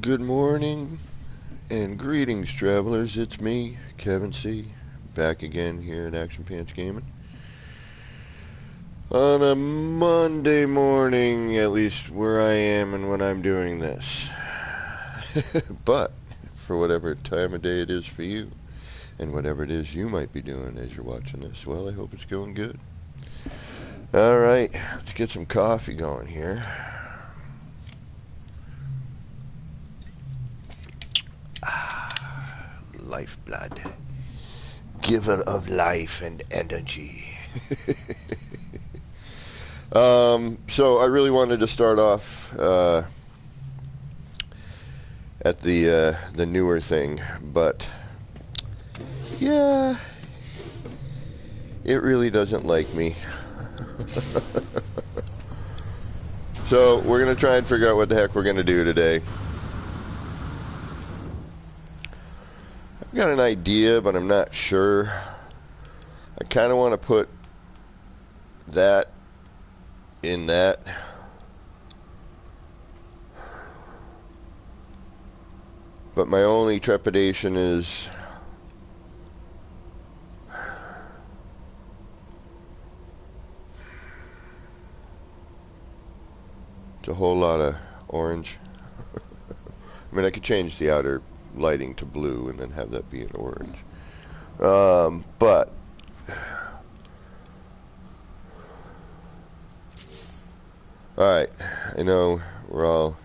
Good morning and greetings, travelers. It's me, Kevin C., back again here at Action Pants Gaming. On a Monday morning, at least where I am and when I'm doing this. But, for whatever time of day it is for you, and whatever it is you might be doing as you're watching this, well, I hope it's going good. Alright, let's get some coffee going here. Lifeblood, giver of life and energy. So I really wanted to start off at the newer thing, but yeah, it really doesn't like me. So we're gonna try and figure out what the heck we're gonna do today. I've got an idea, but I'm not sure. I kind of want to put that in that. But my only trepidation is it's a whole lot of orange. I mean, I could change the outer lighting to blue and then have that be an orange. But alright, I know we're all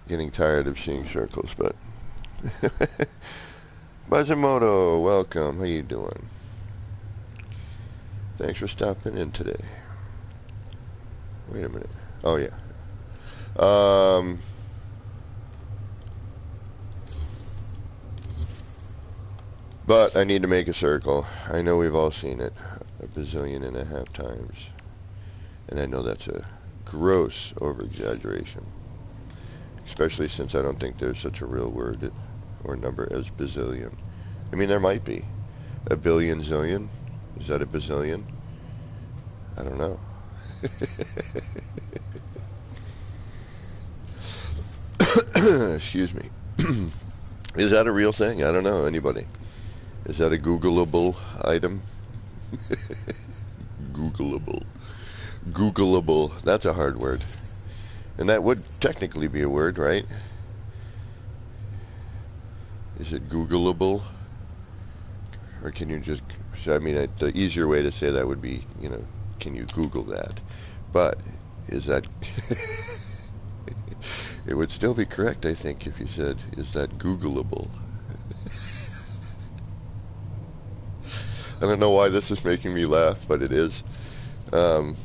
getting tired of seeing circles, but Bajamoto, welcome. How you doing? Thanks for stopping in today. Wait a minute. Oh yeah. But I need to make a circle. I know we've all seen it a bazillion and a half times. And I know that's a gross over-exaggeration. Especially since I don't think there's such a real word or number as bazillion. I mean, there might be. A billion zillion? Is that a bazillion? I don't know. Excuse me. Is that a real thing? I don't know. Anybody? Is that a Googleable item? Googleable. Googleable. That's a hard word. And that would technically be a word, right? Is it Googleable? Or can you just... I mean, the easier way to say that would be, you know, can you Google that? But is that... It would still be correct, I think, if you said, is that Googleable? I don't know why this is making me laugh, but it is. And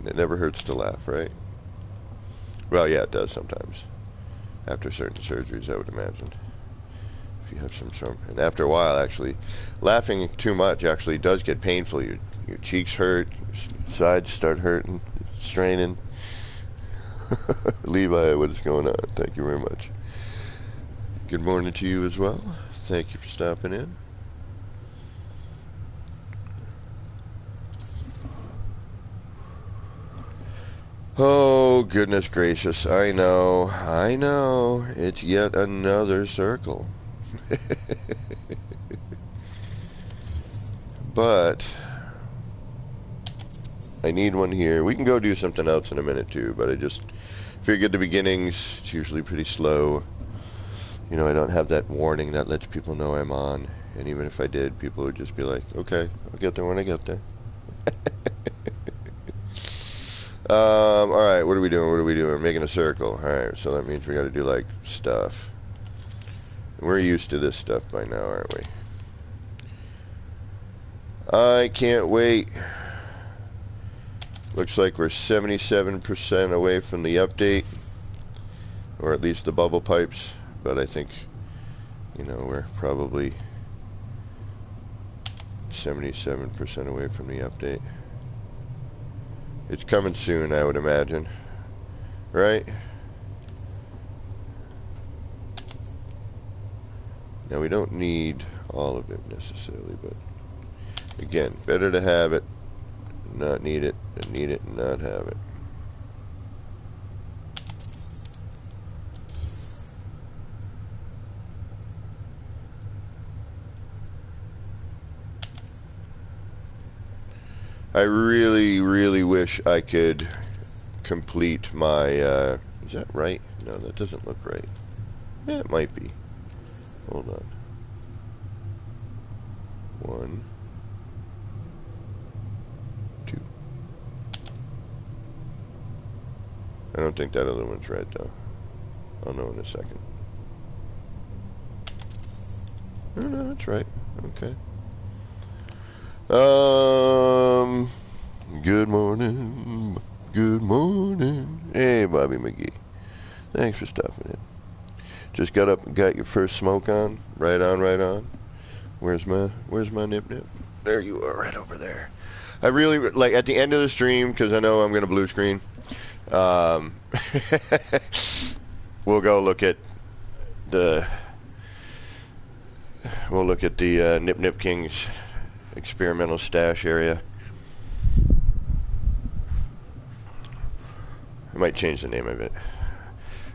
it never hurts to laugh, right? Well, yeah, it does sometimes. After certain surgeries, I would imagine. If you have some... And after a while, actually, laughing too much actually does get painful. Your cheeks hurt, your sides start hurting, straining. Levi, what is going on? Thank you very much. Good morning to you as well. Thank you for stopping in. Oh, goodness gracious. I know. It's yet another circle. But I need one here. We can go do something else in a minute too, but I just figured the beginnings, it's usually pretty slow. You know, I don't have that warning that lets people know I'm on. And even if I did, people would just be like, okay, I'll get there when I get there. Alright, what are we doing? We're making a circle. Alright, so that means we gotta do, like, stuff. We're used to this stuff by now, aren't we? I can't wait. Looks like we're 77% away from the update. Or at least the bubble pipes. But I think, you know, we're probably 77% away from the update. It's coming soon, I would imagine. Right? Now, we don't need all of it necessarily, but again, better to have it, not need it, than need it and not have it. I really, really wish I could complete my, is that right? No, that doesn't look right. Yeah, it might be. Hold on. 1, 2. I don't think that other one's right, though. I'll know in a second. No, that's right. Okay. Good morning. Good morning. Hey, Bobby McGee. Thanks for stopping in. Just got up and got your first smoke on. Right on, right on. Where's my nip nip? There you are, right over there. I really, like, at the end of the stream, because I know I'm going to blue screen, we'll go look at the, Nip Nip King's experimental stash area. I might change the name of it.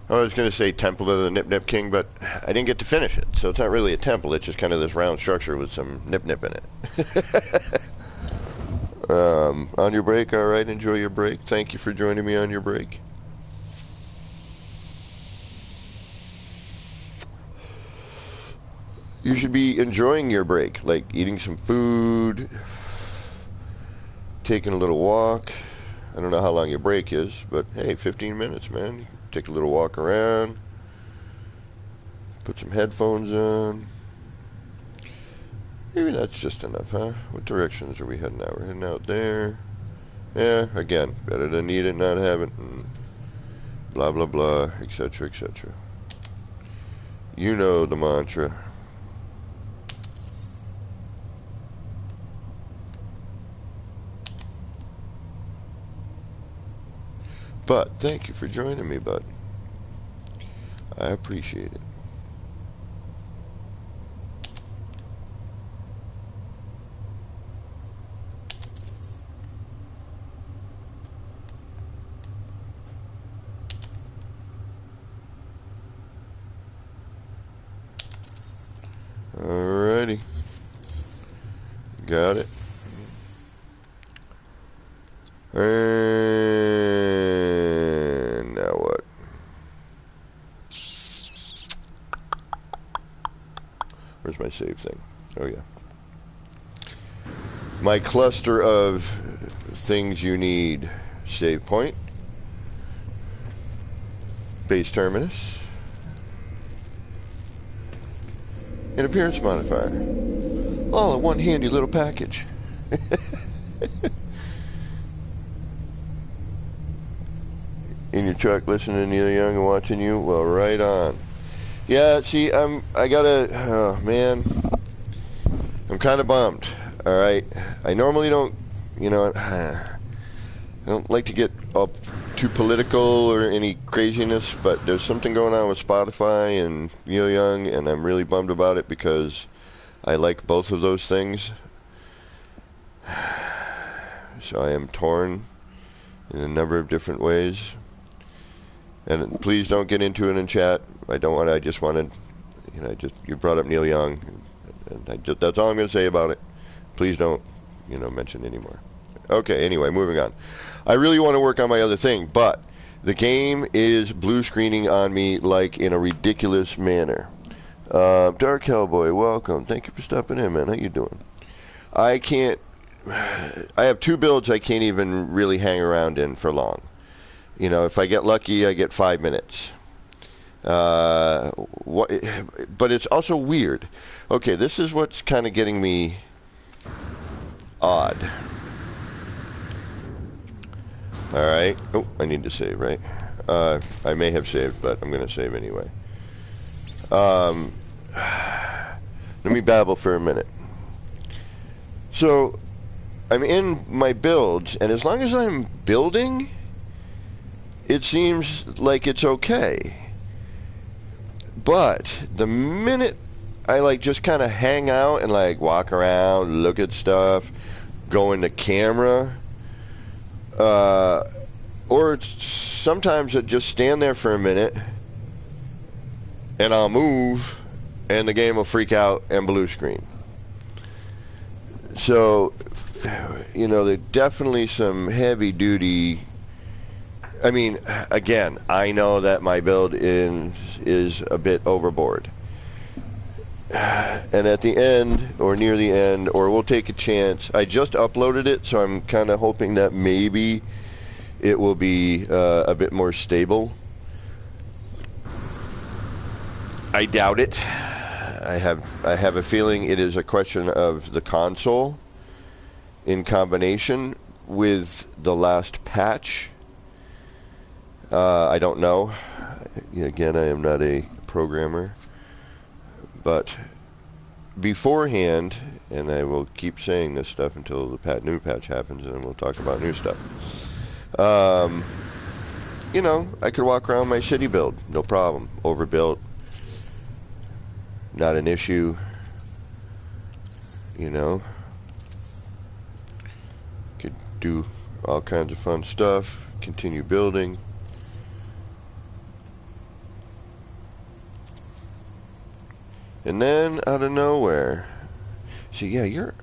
I was going to say Temple of the Nip Nip King, but I didn't get to finish it. So it's not really a temple. It's just kind of this round structure with some nip nip in it. On your break, all right. Enjoy your break. Thank you for joining me on your break. You should be enjoying your break, like eating some food, taking a little walk. I don't know how long your break is, but hey, 15 minutes, man. You can take a little walk around, put some headphones on. Maybe that's just enough, huh? What directions are we heading out? We're heading out there. Yeah, again, better to need it, not have it, and blah, blah, blah, etc., etc. You know the mantra. But thank you for joining me, bud. I appreciate it. Alrighty. Got it. And now what? Where's my save thing? Oh yeah. My cluster of things you need. Save point. Base terminus. An appearance modifier. All in one handy little package. In your truck listening to Neil Young and watching you? Well, right on. Yeah, see, oh man. I'm kind of bummed, alright? I normally don't, I don't like to get up too political or any craziness, but there's something going on with Spotify and Neil Young, and I'm really bummed about it because I like both of those things. So I am torn in a number of different ways. And please don't get into it in chat. I just wanted, you brought up Neil Young. And that's all I'm going to say about it. Please don't, mention anymore. Okay, anyway, moving on. I really want to work on my other thing, but the game is blue screening on me like in a ridiculous manner. Dark Hellboy, welcome. Thank you for stopping in, man. How you doing? I have 2 builds I can't even really hang around in for long. If I get lucky, I get 5 minutes. But it's also weird. Okay, this is what's kind of getting me odd. Alright. Oh, I need to save, right? I may have saved, but I'm going to save anyway. Let me babble for a minute. So, I'm in my builds, and as long as I'm building, it seems like it's okay. But the minute I just kind of hang out and walk around, look at stuff, go into camera, or sometimes I just stand there for a minute and I'll move and the game will freak out and blue screen. So you know, there's definitely some heavy duty. I mean, again, I know that my build is a bit overboard. And at the end, or near the end, or we'll take a chance. I just uploaded it, so I'm kind of hoping that maybe it will be a bit more stable. I doubt it. I have a feeling it is a question of the console in combination with the last patch. I don't know. Again, I am not a programmer. But beforehand, and I will keep saying this stuff until the new patch happens, and then we'll talk about new stuff. You know, I could walk around my city build, no problem. Overbuilt, not an issue. You know, could do all kinds of fun stuff, continue building. And then out of nowhere, see, yeah, you're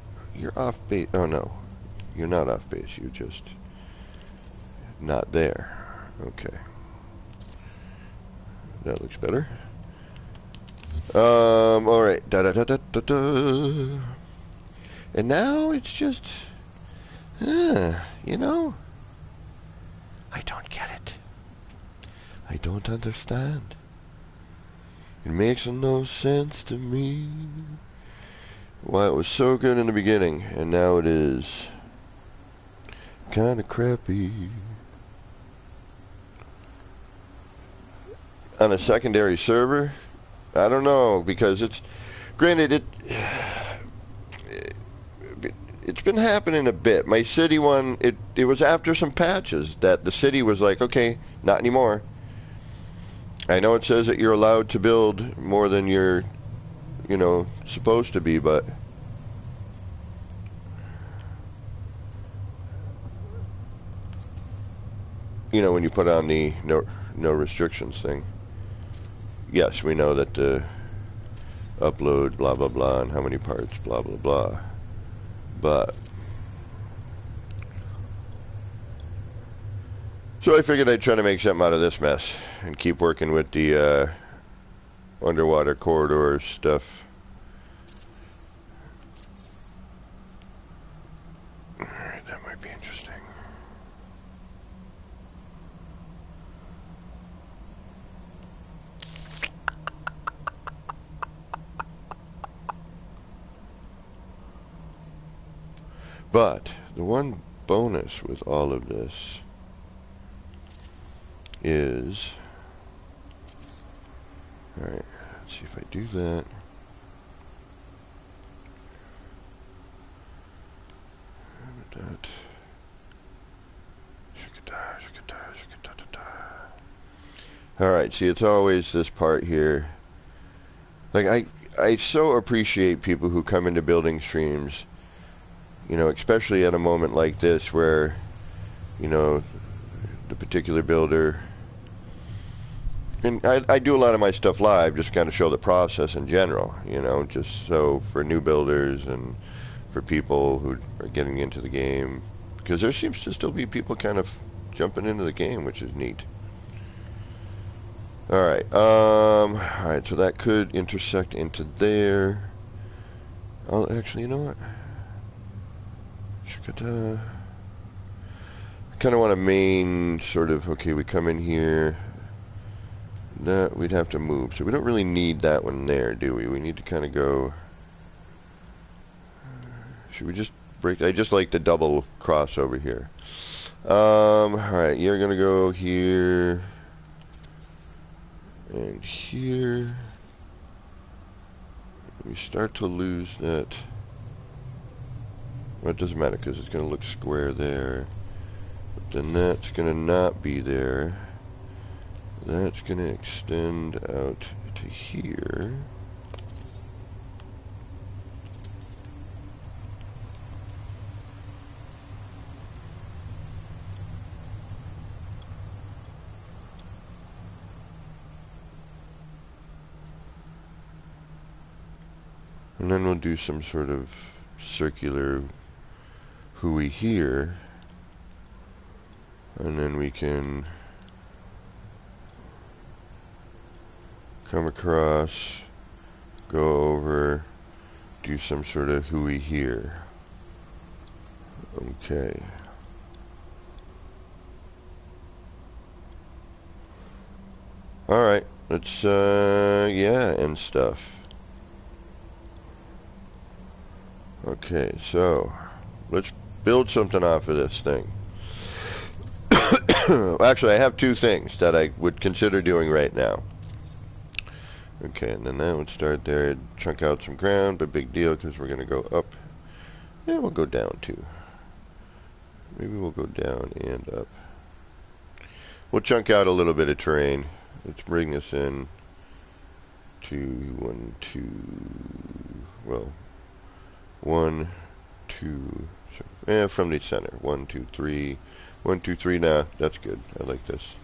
off base. Oh no, you're not off base. You're just not there. Okay, that looks better. All right, da da da da da da. And now it's just, you know, I don't get it. I don't understand. It makes no sense to me why it was so good in the beginning, and now it is kind of crappy. On a secondary server, I don't know, because it's, granted, it's been happening a bit. My city one, it was after some patches that the city was like, okay, not anymore. I know it says that you're allowed to build more than you're, you know, supposed to be, but you know, when you put on the no restrictions thing, yes, we know that the upload blah blah blah and how many parts blah blah blah, but so I figured I'd try to make something out of this mess and keep working with the underwater corridor stuff. Alright, that might be interesting. But the one bonus with all of this is, alright, let's see if I do that. Alright, see, it's always this part here. Like, I so appreciate people who come into building streams, you know, especially at a moment like this where, you know, the particular builder, and I do a lot of my stuff live, just kind of show the process in general, you know, just so for new builders and for people who are getting into the game, because there seems to still be people kind of jumping into the game, which is neat. Alright, so that could intersect into there. Oh, actually, you know what? I kind of want a main sort of, okay, we come in here. That we'd have to move, so we don't really need that one there, do we? We need to kind of go. Should we just break? I just like the double cross over here. Alright, you're gonna go here and here. We start to lose that. Well, it doesn't matter because it's gonna look square there. But then that's gonna not be there. That's going to extend out to here. And then we'll do some sort of circular Hui here, and then we can come across, go over, do some sort of Hui here. Okay. Alright, let's, yeah, and stuff. Okay, so, let's build something off of this thing. Actually, I have two things that I would consider doing right now. Okay, and then that would start there, chunk out some ground, but big deal, because we're going to go up. Yeah, we'll go down too. Maybe we'll go down and up. We'll chunk out a little bit of terrain. Let's bring this in to 1, 2, well, 1, 2, so, from the center. 1, 2, 3. 1, 2, 3, nah, that's good. I like this.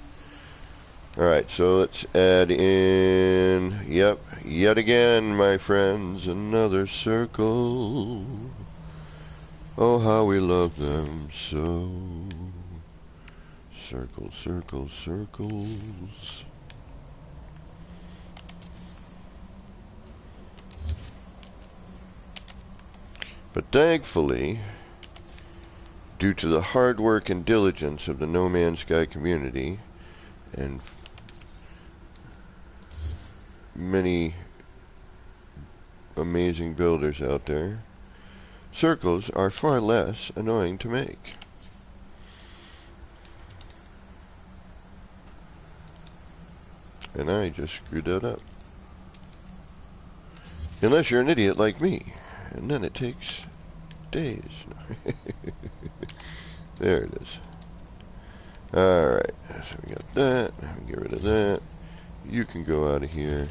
Alright, so let's add in, yep, yet again, my friends, another circle. Oh, how we love them so. Circle, circle, circles. But thankfully, due to the hard work and diligence of the No Man's Sky community, and many amazing builders out there, circles are far less annoying to make. And I just screwed that up. Unless you're an idiot like me, and then it takes days. There it is. Alright, so we got that. Get rid of that. You can go out of here.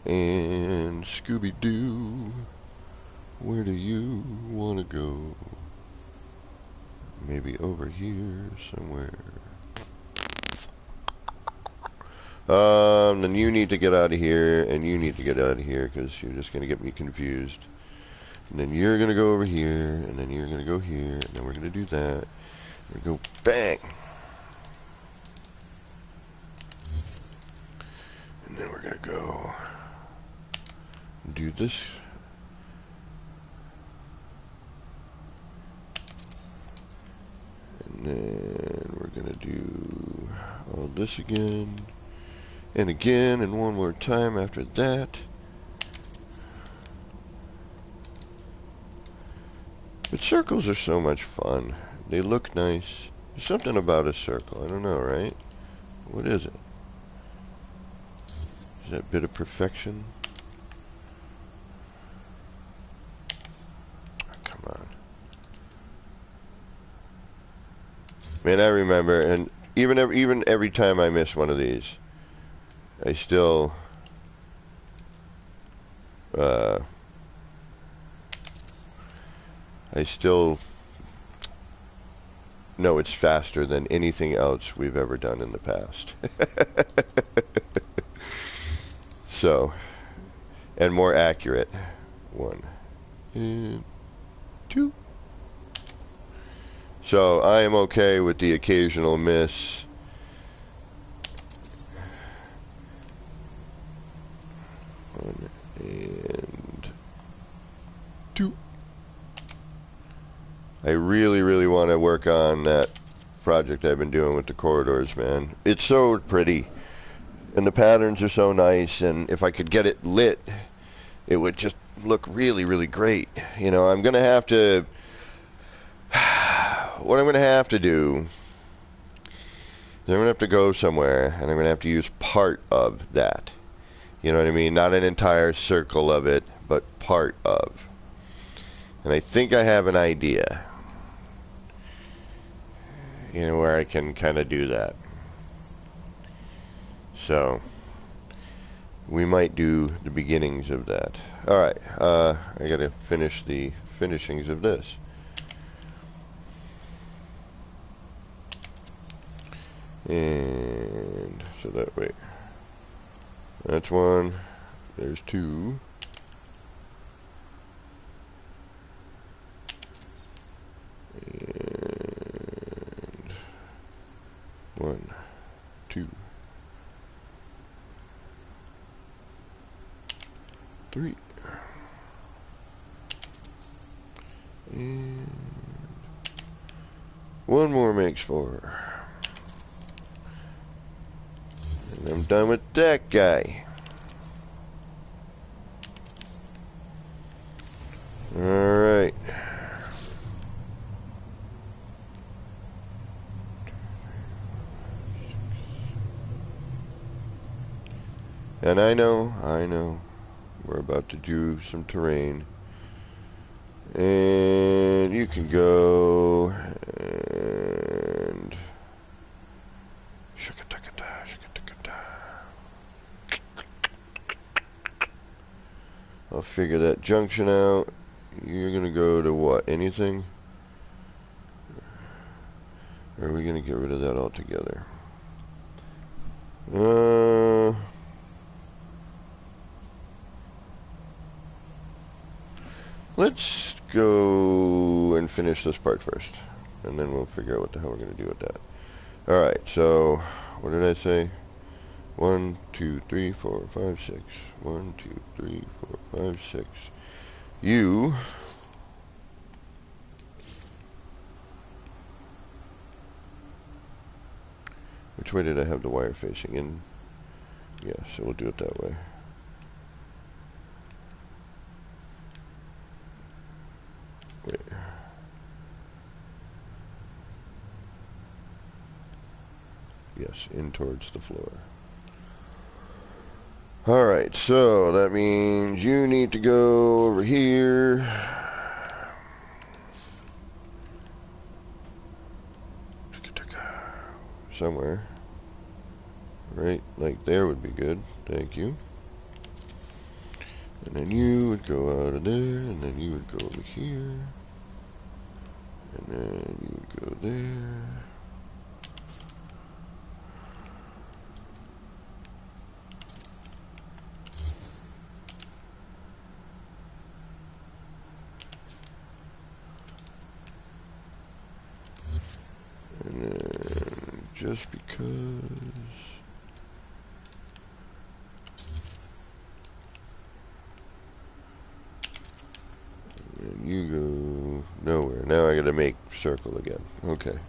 And Scooby-Doo, where do you want to go? Maybe over here somewhere. Then you need to get out of here, and you need to get out of here, because you're just going to get me confused. And then you're going to go over here, and then you're going to go here, and then we're going to do that. We're going to go bang! And then we're going to go do this. And then we're going to do all this again. And again, and one more time after that. But circles are so much fun. They look nice. There's something about a circle. I don't know, right? What is it? Is that bit of perfection? Oh, come on. Man, I remember, and even every time I miss one of these, I still know it's faster than anything else we've ever done in the past. So, and more accurate. 1 and 2. So I am okay with the occasional miss. And 2. I really want to work on that project I've been doing with the corridors, man. It's so pretty, and the patterns are so nice, and if I could get it lit, it would just look really great. You know, I'm gonna have to, what I'm gonna have to do is I'm gonna have to go somewhere, and I'm gonna have to use part of that. You know what I mean? Not an entire circle of it, but part of. And I think I have an idea, you know, where I can kind of do that. So we might do the beginnings of that. Alright, I gotta finish the finishings of this. And so that way, that's 1, there's 2. 3. And 1 more makes 4. And I'm done with that guy. Alright. And I know, we're about to do some terrain. And you can go and I'll figure that junction out. You're gonna go to what? Anything? Or are we gonna get rid of that altogether? Let's go and finish this part first, and then we'll figure out what the hell we're gonna do with that. Alright, so what did I say? 1, 2, 3, 4, 5, 6. 1, 2, 3, 4, 5, 6. You which way did I have the wire facing? In? Yeah, so we'll do it that way. Wait. Yes, in towards the floor. Alright, so that means you need to go over here. Somewhere. Right, like there would be good. Thank you. And then you would go out of there, and then you would go over here. And then you would go there. And then just because... And you go nowhere. Now I gotta make circle again. Okay.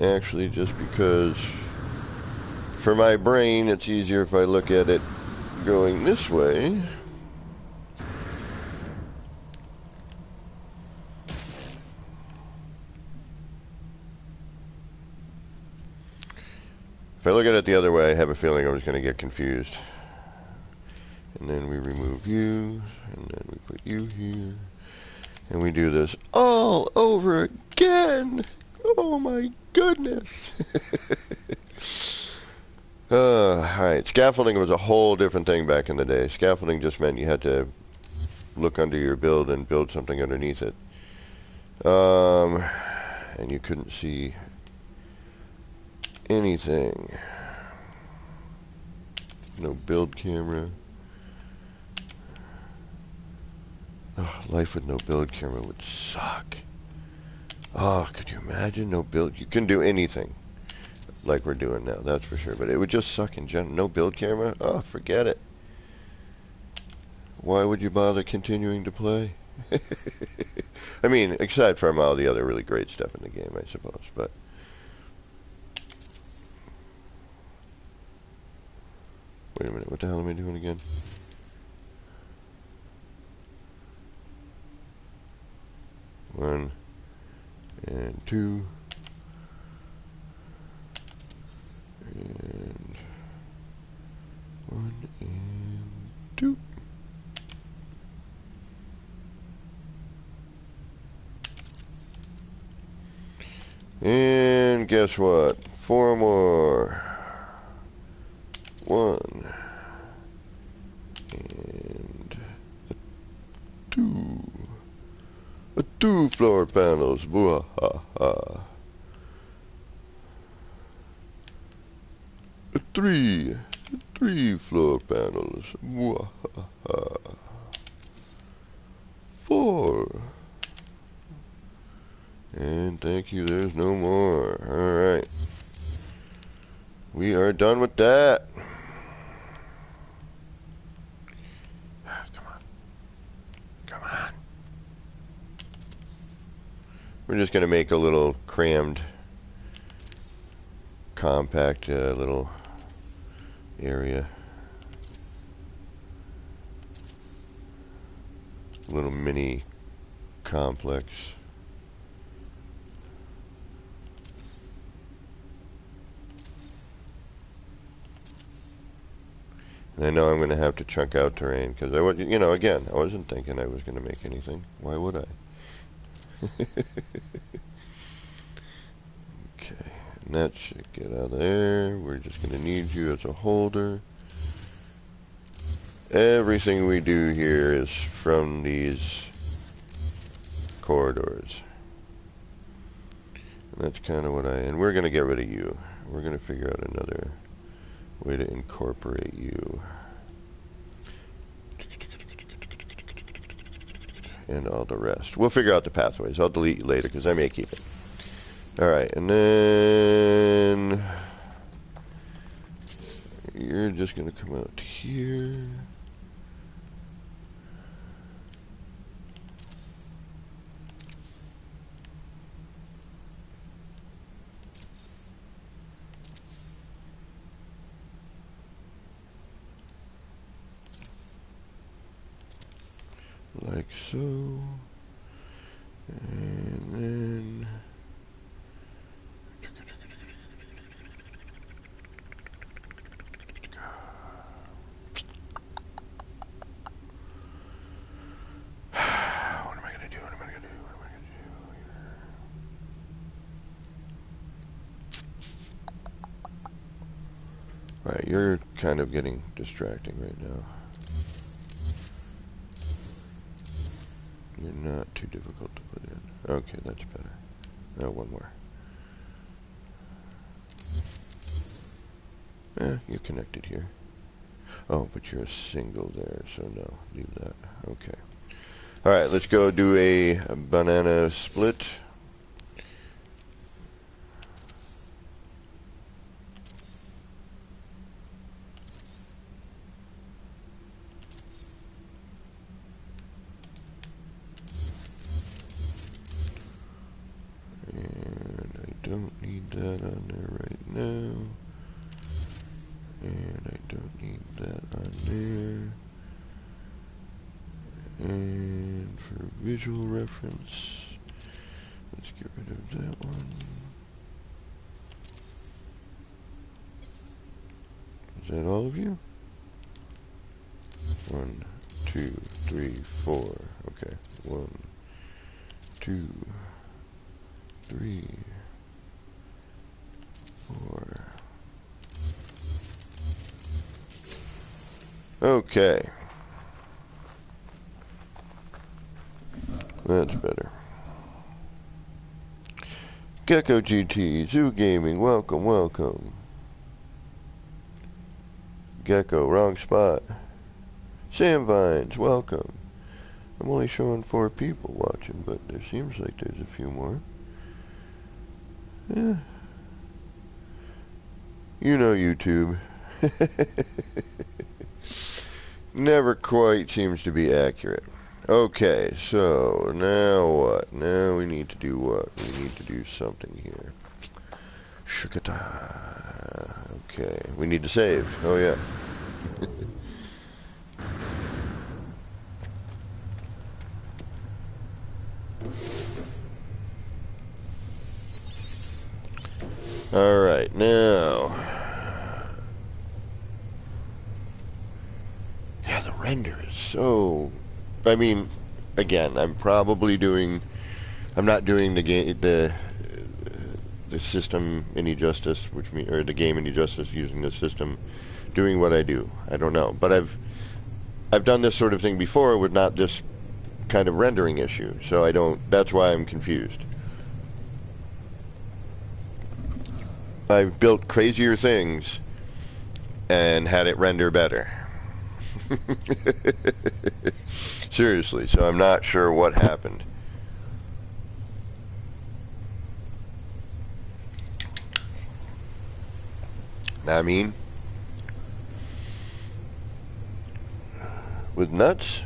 Actually, just because for my brain it's easier if I look at it going this way. If I look at it the other way, I have a feeling I was going to get confused. And then we remove you, and then we put you here. And we do this all over again! Oh my goodness! Alright, scaffolding was a whole different thing back in the day. Scaffolding just meant you had to look under your build and build something underneath it. And you couldn't see anything. No build camera. Oh, life with no build camera would suck. Oh, could you imagine? No build. You can do anything like we're doing now, that's for sure. But it would just suck in general. No build camera? Oh, forget it. Why would you bother continuing to play? I mean, aside from all the other really great stuff in the game, I suppose. But wait a minute. What the hell am I doing again? One and two and one and two. And guess what? 4 more. 1 and 2. 2 floor panels. Boo-ha-ha. 3 floor panels. Boo-ha-ha. 4. And thank you, there's no more. Alright. We are done with that. Come on. Come on. We're just going to make a little crammed, compact little area. Little mini complex. And I know I'm going to have to chunk out terrain because I was, you know, again, I wasn't thinking I was going to make anything. Why would I? Okay, and that should get out of there. We're just going to need you as a holder. Everything we do here is from these corridors. And that's kind of what and we're going to get rid of you. We're going to figure out another way to incorporate you. And all the rest. We'll figure out the pathways. I'll delete you later because I may keep it. Alright, and then you're just going to come out here. Like so. And then what am I gonna do? What am I gonna do? What am I gonna do here? Alright, you're kind of getting distracting right now. You're not too difficult to put in. Okay, that's better. Now one more. You're connected here. Oh, but you're a single there, so no, leave that. Okay. Alright, let's go do a banana split. Don't need that on there right now. And I don't need that on there. And for visual reference, let's get rid of that one. Is that all of you? 1, 2, 3, 4. Okay. 1, 2, 3, 4. Okay. That's better. Gecko GT, Zoo Gaming, welcome, welcome. Gecko, wrong spot. Sam Vines, welcome. I'm only showing 4 people watching, but there seems like there's a few more. Yeah. You know YouTube. Never quite seems to be accurate. Okay, so now what? Now we need to do what? We need to do something here. Shukata. Okay, we need to save. Oh yeah. Alright, now. Yeah, the render is so. I mean, again, I'm probably doing. I'm not doing the game, the system any justice, which mean, or the game any justice using the system, doing what I do. I don't know, but I've done this sort of thing before with not this kind of rendering issue, so I don't. That's why I'm confused. I've built crazier things and had it render better. Seriously, so I'm not sure what happened. I mean, with nuts?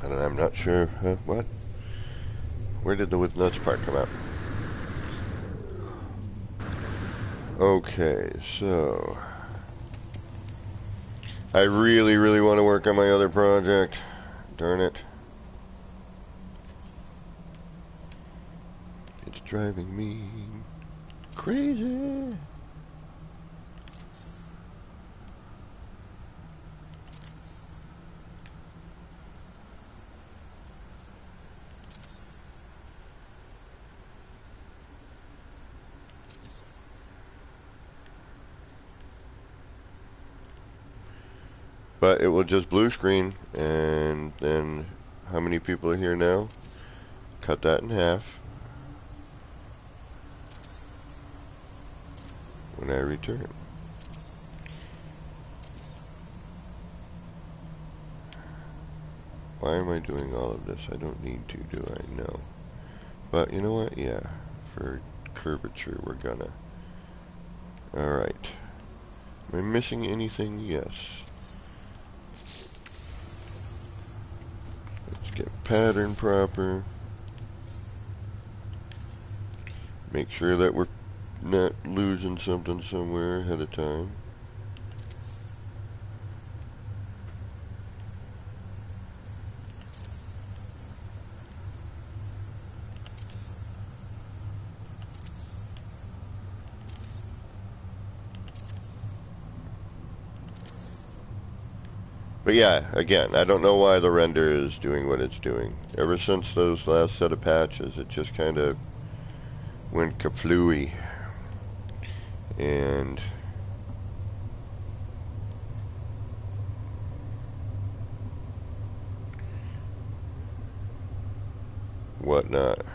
I don't know, I'm not sure. What? Where did the with nuts part come out? Okay, so I really, really want to work on my other project. Darn it. It's driving me crazy. But it will just blue screen, and then how many people are here now? Cut that in half when I return. Why am I doing all of this? I don't need to, do I? No. But you know what? Yeah, for curvature we're gonna. Alright. Am I missing anything? Yes. Let's get pattern proper. Make sure that we're not losing something somewhere ahead of time. But yeah, again, I don't know why the render is doing what it's doing. Ever since those last set of patches, it just kind of went kaflooey. And whatnot.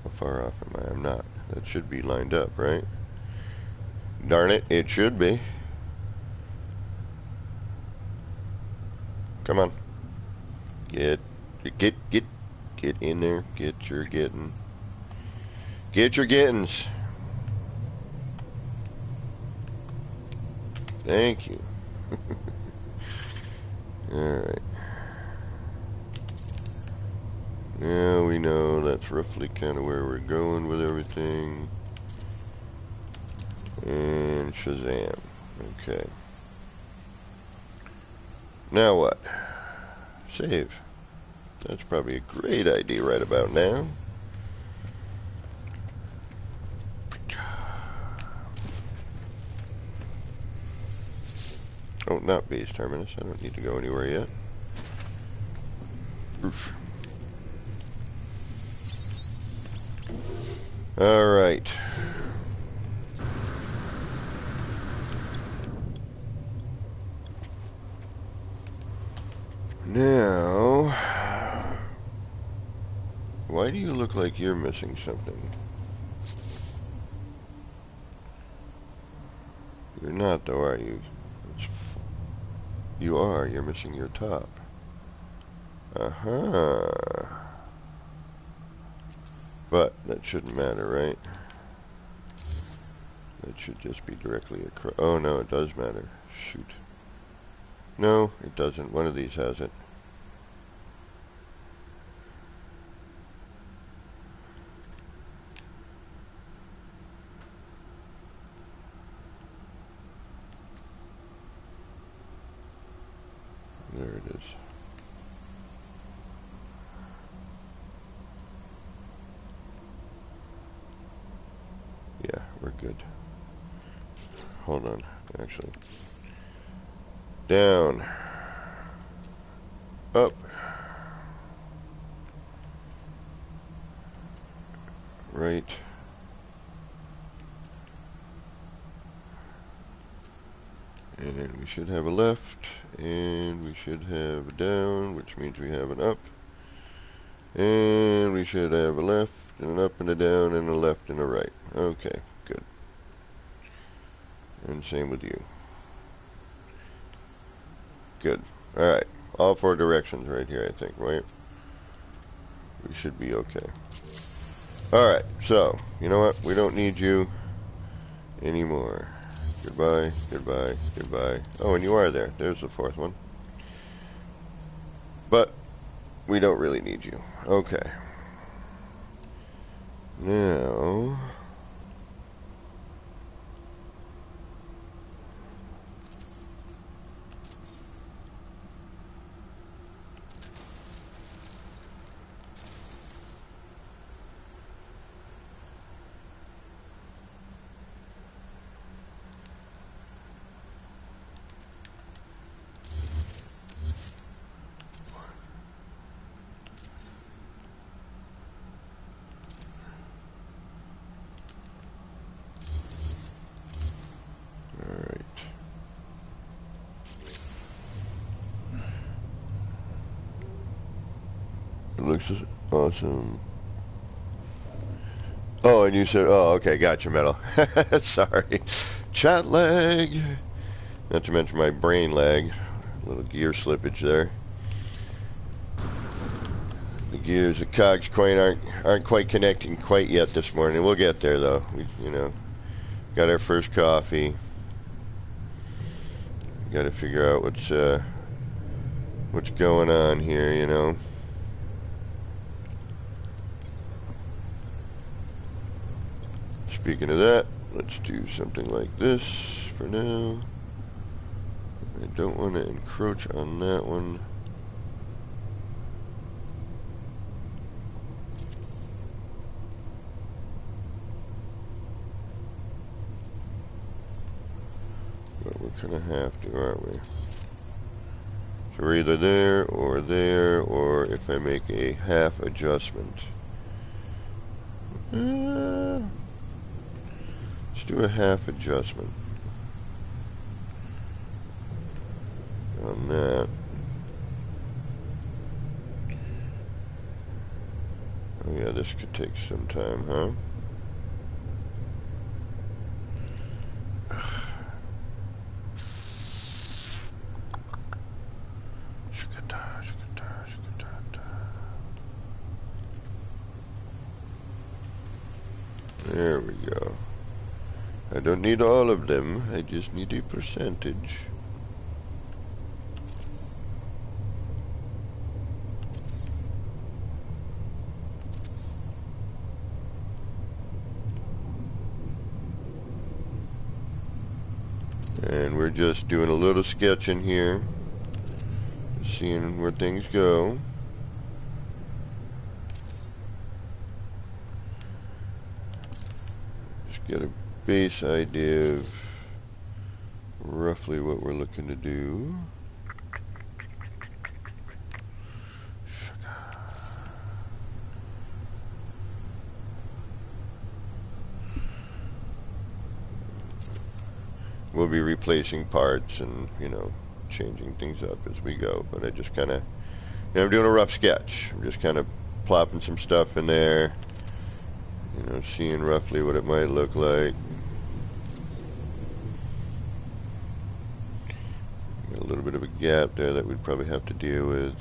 How far off am I? I'm not. That should be lined up, right? Darn it, it should be. Come on. Get in there. Get your getting. Get your gettings. Thank you. Alright. Now we know that's roughly kind of where we're going with everything. And Shazam. Okay. Now what? Save. That's probably a great idea right about now. Oh, not base terminus. I don't need to go anywhere yet. Oof. Alright. Now, why do you look like you're missing something? You're not though, are you? You are. You're missing your top. Uh-huh. But that shouldn't matter, right? That should just be directly across. Oh no, it does matter. Shoot. No, it doesn't. One of these has it. There it is. Yeah, we're good. Hold on, actually. Down. Up. Right. And we should have a left, and we should have a down, which means we have an up. And we should have a left, and an up, and a down, and a left, and a right. Okay, good. And same with you. Good. Alright. All four directions right here, I think, right? We should be okay. Alright, so, you know what? We don't need you anymore. Goodbye, goodbye, goodbye. Oh, and you are there. There's the fourth one. But we don't really need you. Okay. Now... Alright. It looks awesome. Oh, and you said, oh, okay, gotcha, Metal. Sorry. Chat lag. Not to mention my brain lag. A little gear slippage there. The gears, the cogs aren't quite connecting quite yet this morning. We'll get there, though. We, got our first coffee. Got to figure out what's going on here, Speaking of that, let's do something like this for now. I don't want to encroach on that one. But we're gonna have to, aren't we? So we're either there, or if I make a half adjustment. Let's do a half adjustment on that. Oh yeah, this could take some time, huh? There we go. I don't need all of them, I just need a percentage. And we're just doing a little sketching here, seeing where things go. Just get a base idea of roughly what we're looking to do. We'll be replacing parts and, changing things up as we go. But I just kind of, I'm doing a rough sketch. I'm just kind of plopping some stuff in there, seeing roughly what it might look like. Got a little bit of a gap there that we'd probably have to deal with.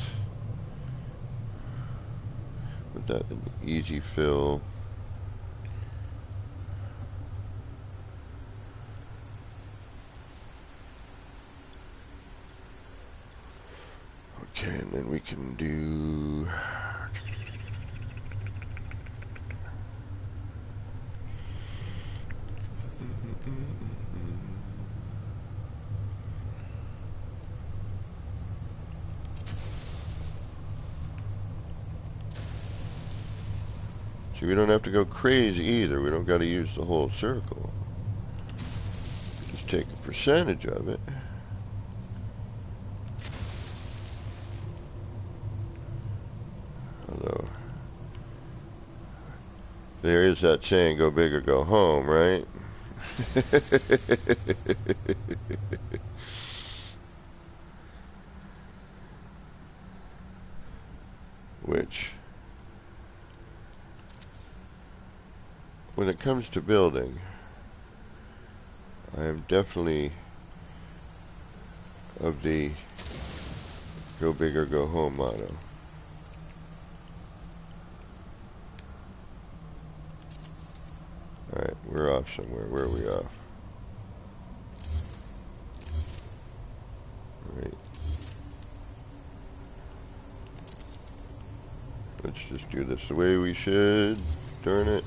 With that easy fill. Okay, and then we can do... See, we don't have to go crazy either. We don't got to use the whole circle. Just take a percentage of it. Although, there is that saying, go big or go home, right? Which, when it comes to building, I am definitely of the Go big or go home motto. Alright, we're off somewhere. Where are we off? Alright. Let's just do this the way we should. Darn it.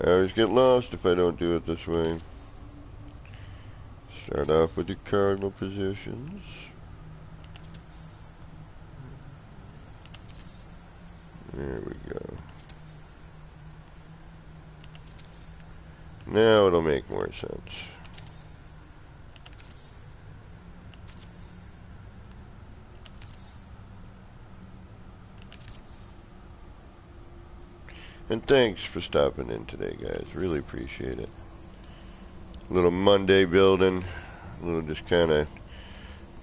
I always get lost if I don't do it this way. Start off with the cardinal positions. There we go. Now it'll make more sense. And thanks for stopping in today, guys. Really appreciate it. A little Monday building. A little just kind of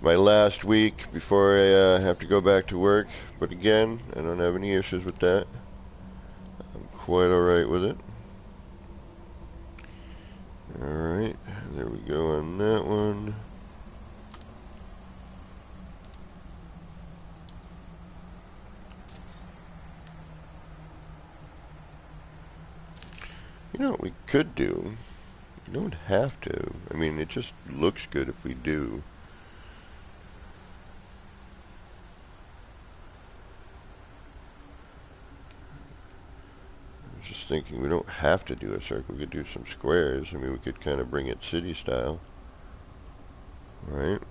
my last week before I have to go back to work. But again, I don't have any issues with that. I'm quite alright with it. Alright, there we go on that one. You know what we could do? We don't have to. I mean, it just looks good if we do. I was just thinking we don't have to do a circle. We could do some squares. I mean, we could kind of bring it city style. Right?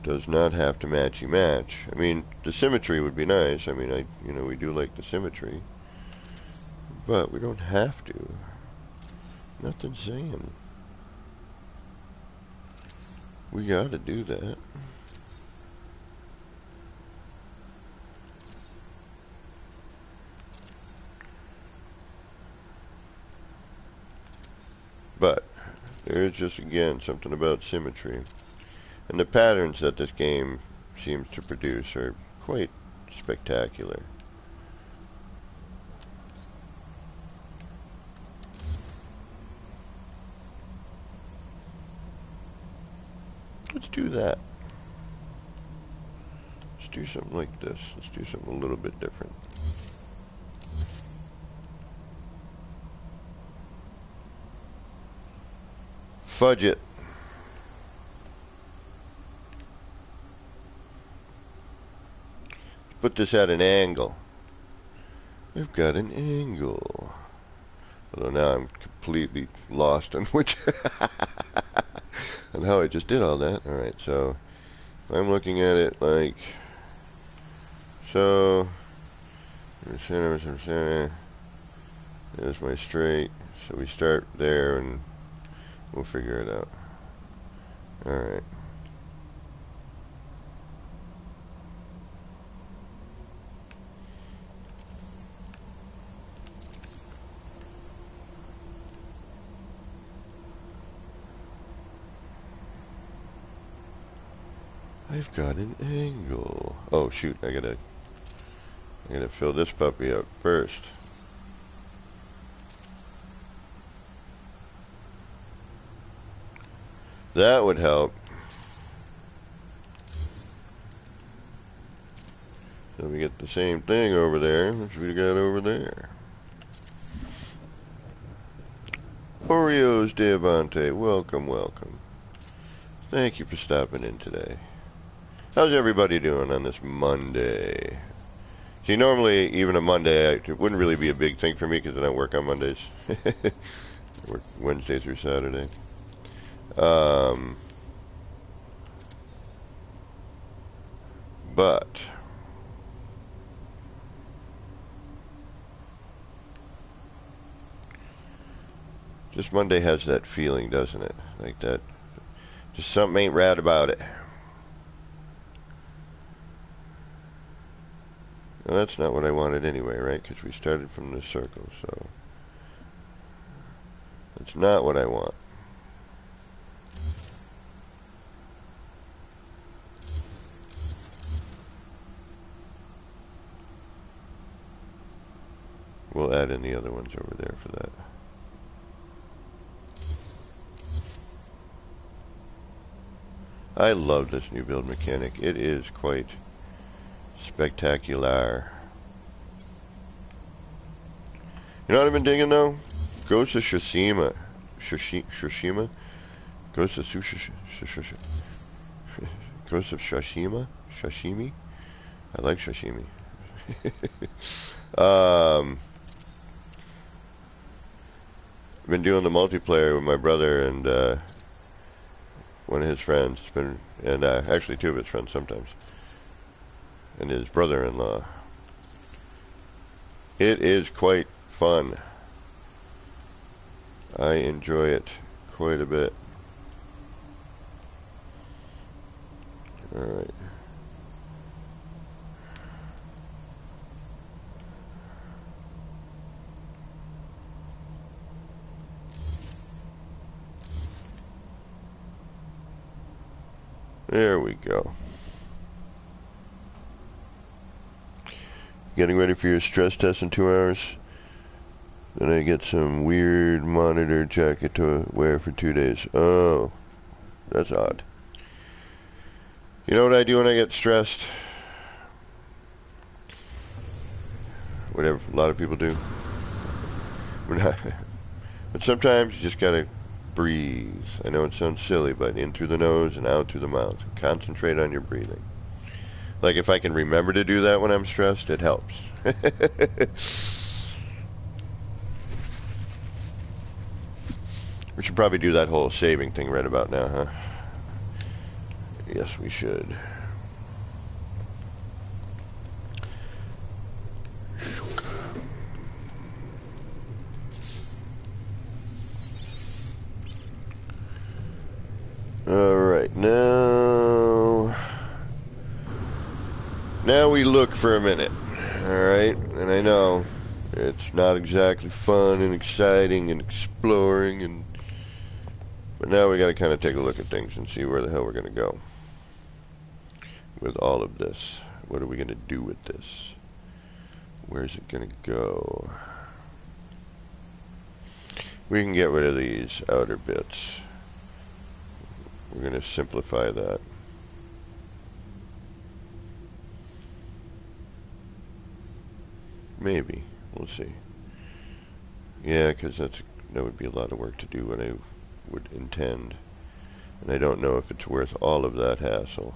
Does not have to matchy match. I mean, the symmetry would be nice. I mean, we do like the symmetry, but we don't have to. Nothing saying we got to do that. But there is just again something about symmetry. And the patterns that this game seems to produce are quite spectacular. Let's do that. Let's do something like this. Let's do something a little bit different. Fudge it. Put this at an angle. We've got an angle. Although now I'm completely lost on which on how I just did all that. Alright, so if I'm looking at it like so, there's my straight. So we start there and we'll figure it out. Alright. I've got an angle. Oh shoot, I gotta fill this puppy up first. That would help. So we get the same thing over there, which we got over there. Oreos Diavante, welcome, welcome. Thank you for stopping in today. How's everybody doing on this Monday? See, normally, even a Monday, it wouldn't really be a big thing for me because I don't work on Mondays. I work Wednesday through Saturday. But just Monday has that feeling, doesn't it? Like that, just something ain't right about it. Well, that's not what I wanted anyway, right? Because we started from the circle, so that's not what I want. We'll add in the other ones over there for that. I love this new build mechanic. It is quite spectacular. You know what I've been digging though? Ghost of Tsushima. Tsushima? Ghost of Tsushima. Ghost of Tsushima? Sashimi? I like sashimi. I've been doing the multiplayer with my brother and one of his friends. It's been, and actually two of his friends sometimes. And his brother-in-law. It is quite fun. I enjoy it quite a bit. Alright. There we go. Getting ready for your stress test in 2 hours. Then I get some weird monitor jacket to wear for 2 days. Oh, that's odd. You know what I do when I get stressed? Whatever a lot of people do. But sometimes you just gotta breathe. I know it sounds silly, but in through the nose and out through the mouth. Concentrate on your breathing. Like if I can remember to do that when I'm stressed, it helps. We should probably do that whole saving thing right about now, huh? Yes, we should. Alright, now we look for a minute. Alright, and I know it's not exactly fun and exciting and exploring, but now we gotta kind of take a look at things and see where the hell we're gonna go with all of this. What are we gonna do with this? Where's it gonna go? We can get rid of these outer bits. We're going to simplify that. Maybe. We'll see. Yeah, because that would be a lot of work to do what I would intend. And I don't know if it's worth all of that hassle.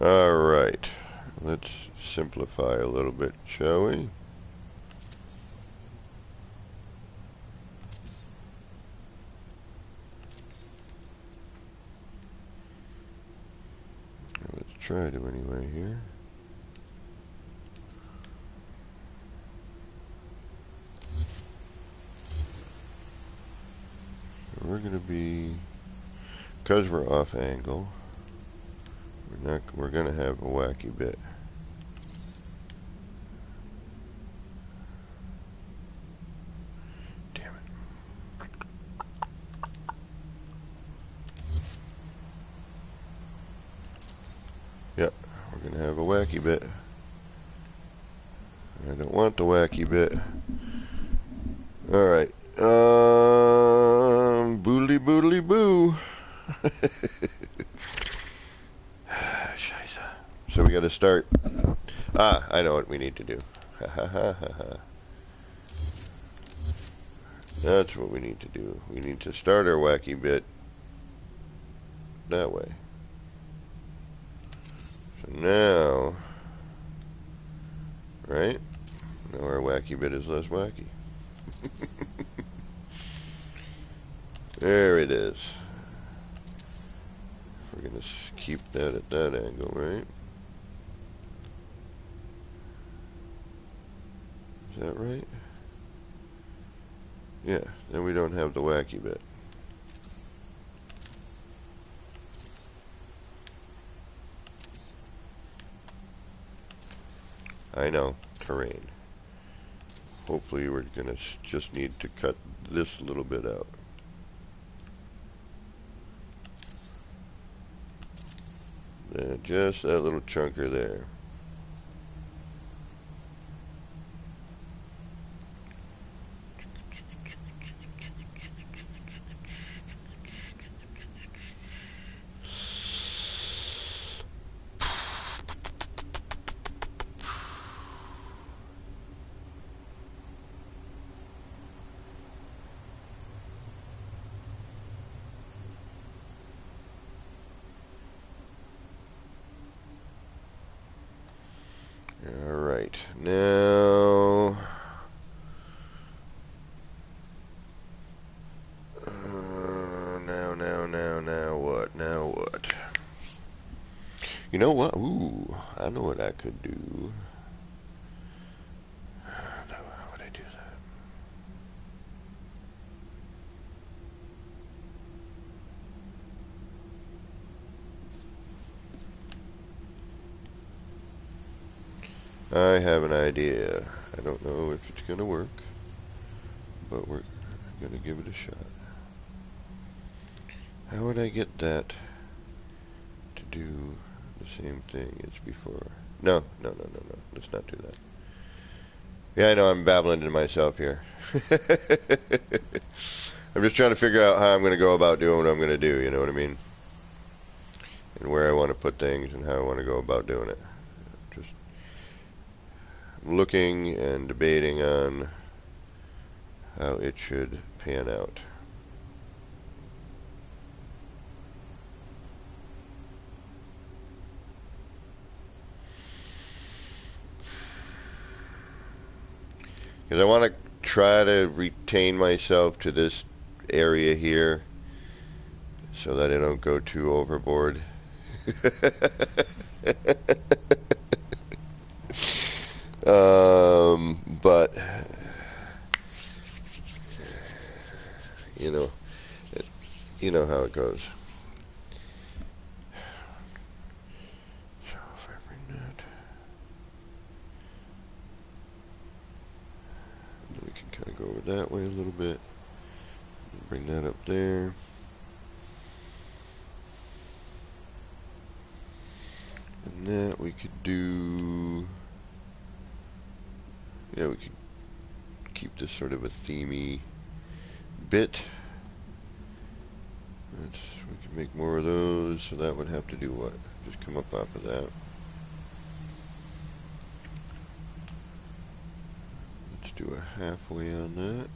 Alright, let's simplify a little bit, shall we? Let's try to anyway here. So we're going to be, because we're off angle, we're going to have a wacky bit. Damn it. Yep, we're going to have a wacky bit. I don't want the wacky bit. Alright. Boodly boodly boo. So we got to start. I know what we need to do. That's what we need to do. We need to start our wacky bit that way. So now, right? Now our wacky bit is less wacky. There it is. If we're going to keep that at that angle, right? Is that right? Yeah, then we don't have the wacky bit. I know, terrain. Hopefully we're going to just need to cut this little bit out. Just that little chunker there. Alright, now what? You know what? Ooh, I know what I could do. How would I do that? I have an idea. I don't know if it's gonna work, but we're gonna give it a shot. How would I get that to do the same thing as before? No. Let's not do that. Yeah, I know I'm babbling to myself here. I'm just trying to figure out how I'm going to go about doing what I'm going to do, you know what I mean? And where I want to put things and how I want to go about doing it. Just looking and debating on how it should pan out. Because I want to try to retain myself to this area here so that I don't go too overboard. But you know how it goes. So if I bring that, then we can kind of go over that way a little bit. Bring that up there. And that we could do. Yeah, we could keep this sort of a themey bit. We can make more of those, so that would have to do what? Just come up off of that. Let's do a halfway on that.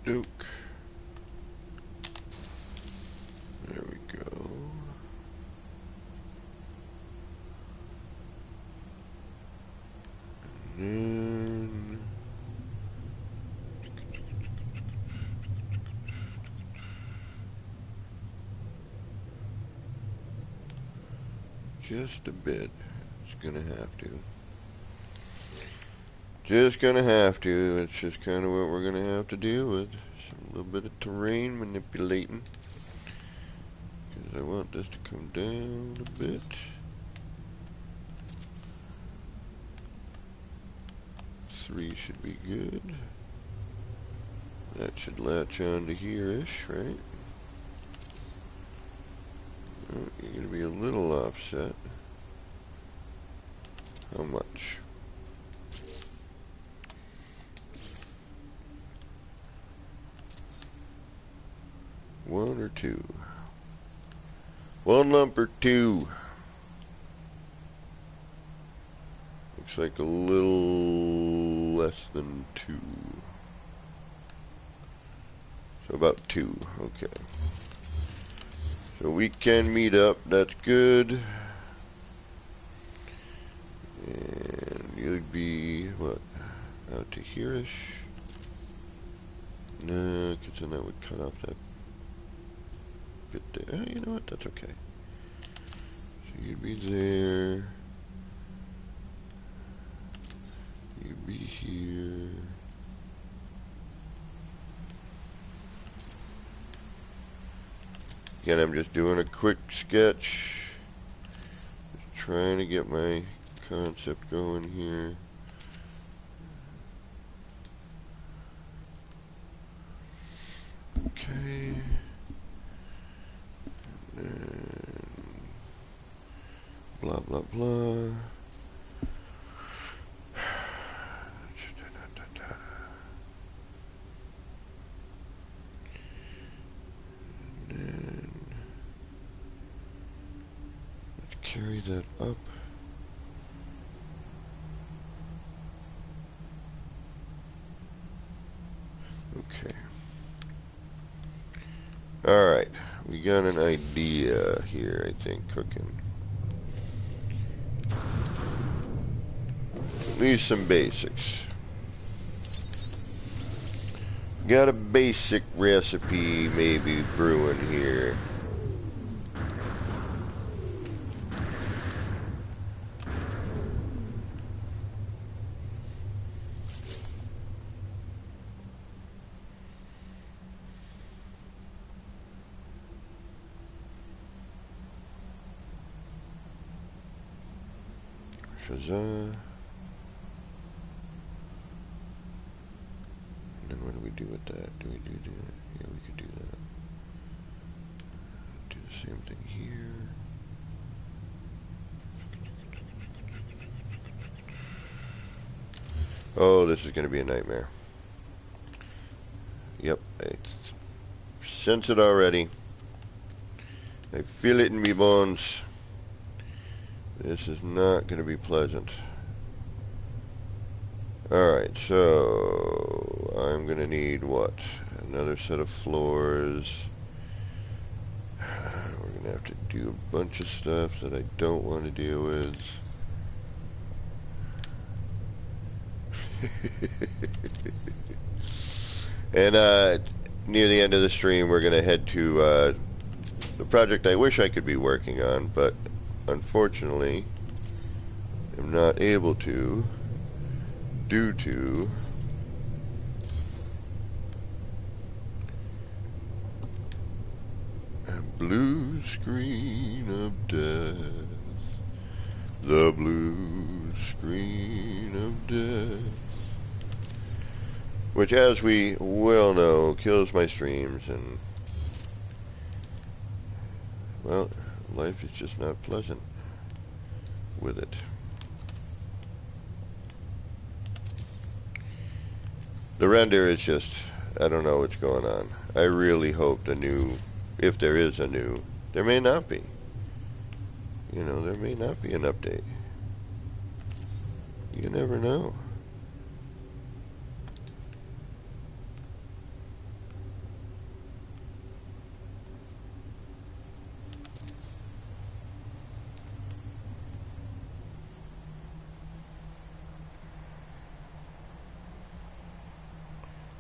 Duke. There we go. And then just a bit. It's gonna have to. Just gonna have to. It's just kind of what we're gonna have to deal with. Some little bit of terrain manipulating. Because I want this to come down a bit. Three should be good. That should latch on to here-ish, right? Oh, you're going to be a little offset. How much? One or two? One lump or two? Looks like a little less than two. So about two, okay. So we can meet up, that's good. And you'd be, what, out to here-ish? No, because then that would cut off that bit there. Oh, you know what, that's okay. So you'd be there. You'd be here. Again, I'm just doing a quick sketch. Just trying to get my concept going here. Okay. And blah, blah, blah. Carry that up. Okay. Alright. We got an idea here, I think, cooking. At least some basics. Got a basic recipe maybe brewing here. Shazam. And then what do we do with that? Do we do that? Yeah, we could do that. Do the same thing here. Oh, this is going to be a nightmare. Yep, I sense it already. I feel it in me bones. This is not going to be pleasant. Alright, so I'm going to need what? Another set of floors. We're going to have to do a bunch of stuff that I don't want to deal with. And near the end of the stream, we're going to head to the project I wish I could be working on, but unfortunately, I'm not able to due to a blue screen of death. The blue screen of death. Which, as we well know, kills my streams, and, well, life is just not pleasant with it. The render is just, I don't know what's going on. I really hope the new, if there is a new, there may not be. You know, there may not be an update. You never know.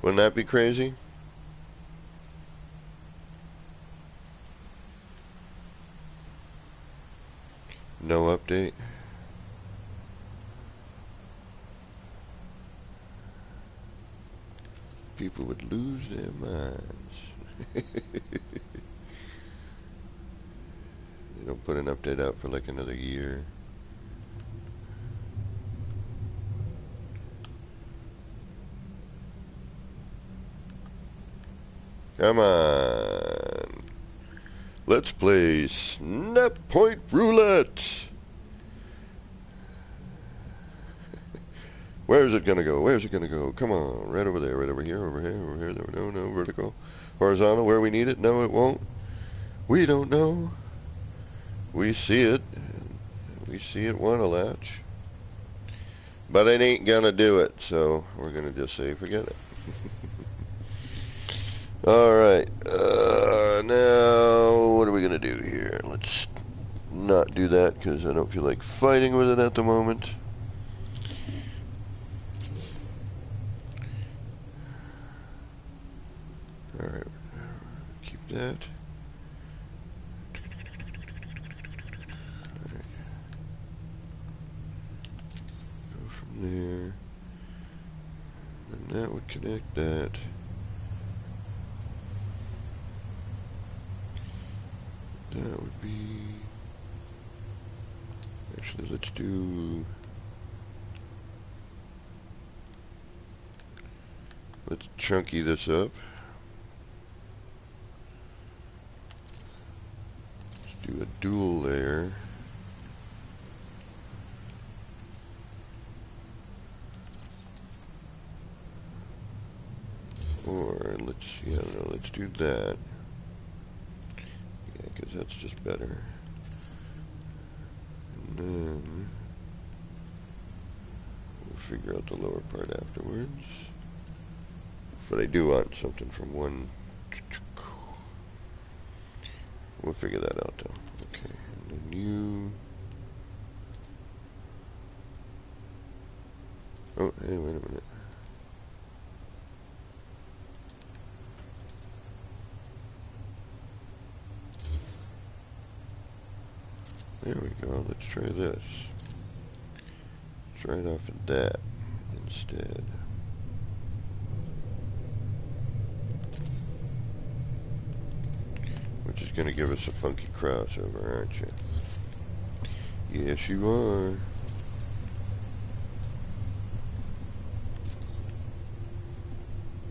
Wouldn't that be crazy? No update. People would lose their minds. They don't put an update out for like another year. Come on. Let's play Snap Point Roulette. Where's it gonna go? Where's it gonna go? Come on, right over there, right over here, over here, over here. No, vertical. Horizontal, where we need it? No, it won't. We don't know. We see it. We see it want to latch. But it ain't gonna do it, so we're gonna just say forget it. Alright, now what are we gonna do here? Let's not do that because I don't feel like fighting with it at the moment. Alright, keep that. Alright. Go from there. And that would connect that. That would be... Actually, let's do... Let's chunky this up. Let's do a dual layer. Or let's, yeah, no, let's do that. Yeah, because that's just better. And then we'll figure out the lower part afterwards. But I do want something from one. We'll figure that out though. Okay, and then you. Oh, hey, wait a minute. There we go. Let's try this. Let's try it off of that instead. Which is going to give us a funky crossover, aren't you? Yes, you are.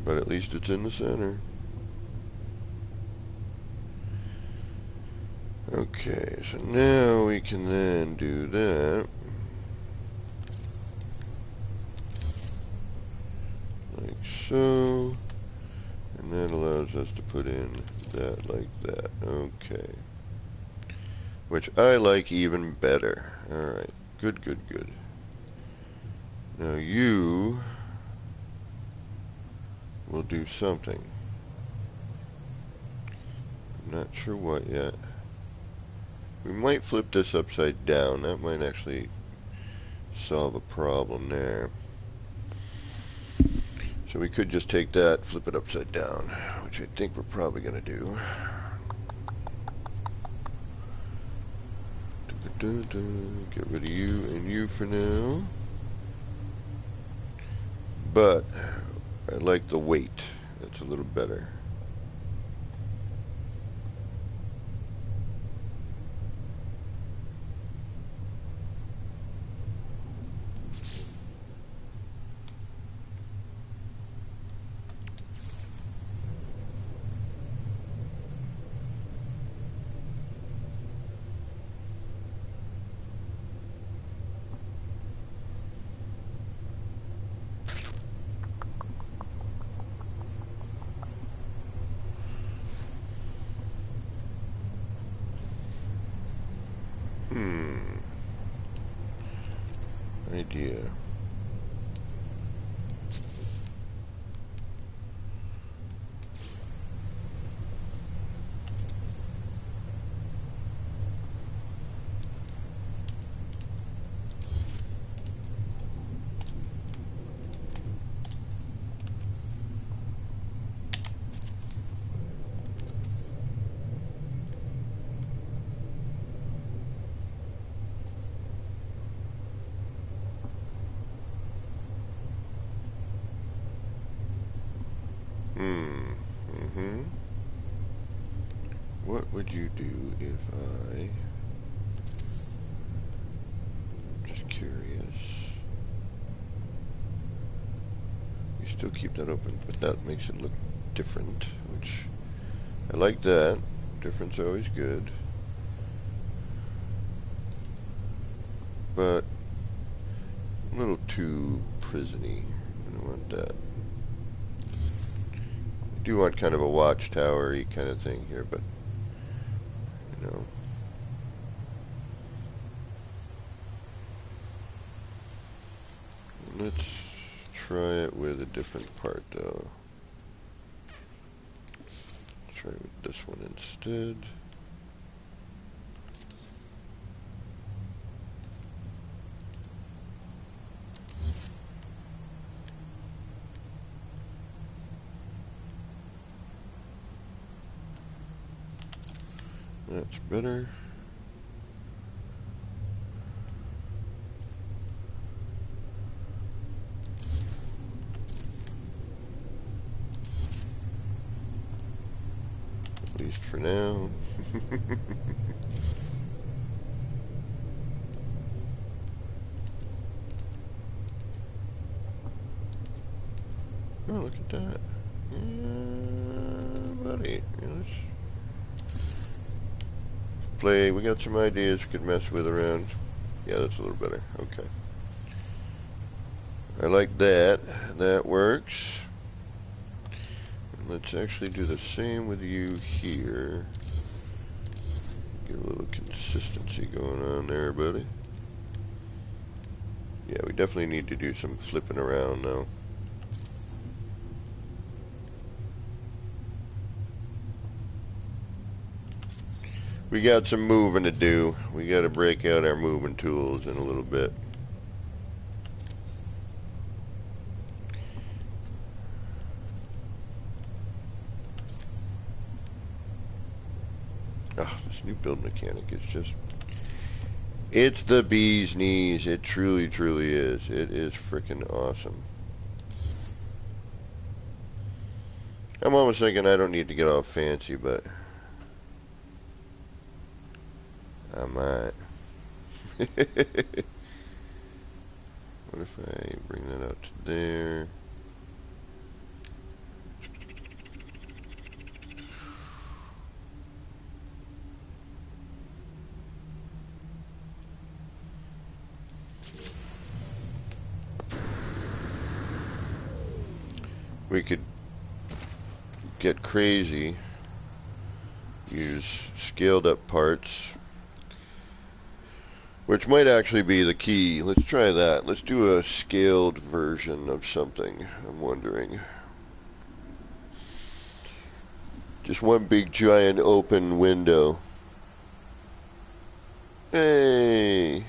But at least it's in the center. Okay, so now we can then do that. Like so. And that allows us to put in that like that. Okay. Which I like even better. Alright. Good, good, good. Now you will do something. I'm not sure what yet. We might flip this upside down. That might actually solve a problem there. So we could just take that, flip it upside down, which I think we're probably going to do. Get rid of you and you for now. But I like the weight. That's a little better. Idea. What would you do if I Still keep that open, but that makes it look different, which I like that. Different's always good. But a little too prisony. I don't want that. I do want kind of a watchtower-y kind of thing here, but you know. Let's try it with a different part though. Let's try it with this one instead. That's better. At least for now. Oh, look at that. Yeah, buddy. Yeah, let's play. We got some ideas we could mess with around. Yeah, that's a little better. Okay. I like that. That works. And let's actually do the same with you here. Get a little consistency going on there, buddy. Yeah, we definitely need to do some flipping around now. We got some moving to do. We got to break out our moving tools in a little bit. Oh, this new build mechanic is just... It's the bee's knees. It truly, truly is. It is freaking awesome. I'm almost thinking I don't need to get all fancy, but... I might. What if I bring that out to there? We could get crazy, use scaled up parts, which might actually be the key. Let's try that. Let's do a scaled version of something, I'm wondering. Just one big giant open window. Hey!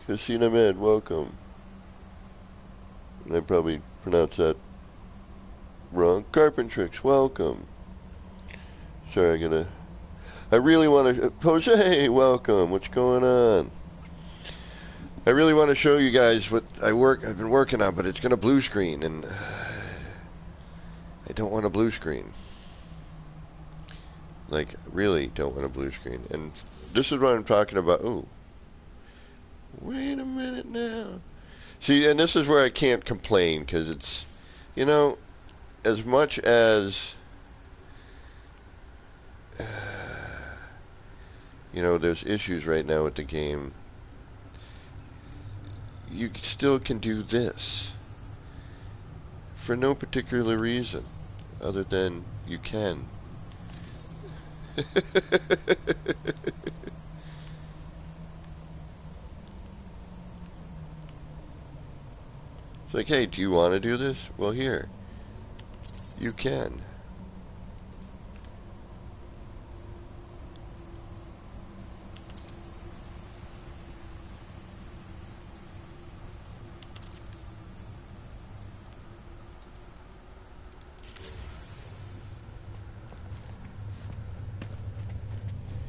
Casino Med, welcome. I probably pronounced that wrong. Carpentrix, welcome. Sorry, I really want to... Jose, welcome. What's going on? I really want to show you guys what I've been working on, but it's going to blue screen, and I don't want a blue screen. Like, really don't want a blue screen. And this is what I'm talking about. Oh, wait a minute now. See, and this is where I can't complain, because it's, you know, as much as, you know, there's issues right now with the game, you still can do this for no particular reason other than you can. It's like, hey, do you want to do this? Well, here, you can.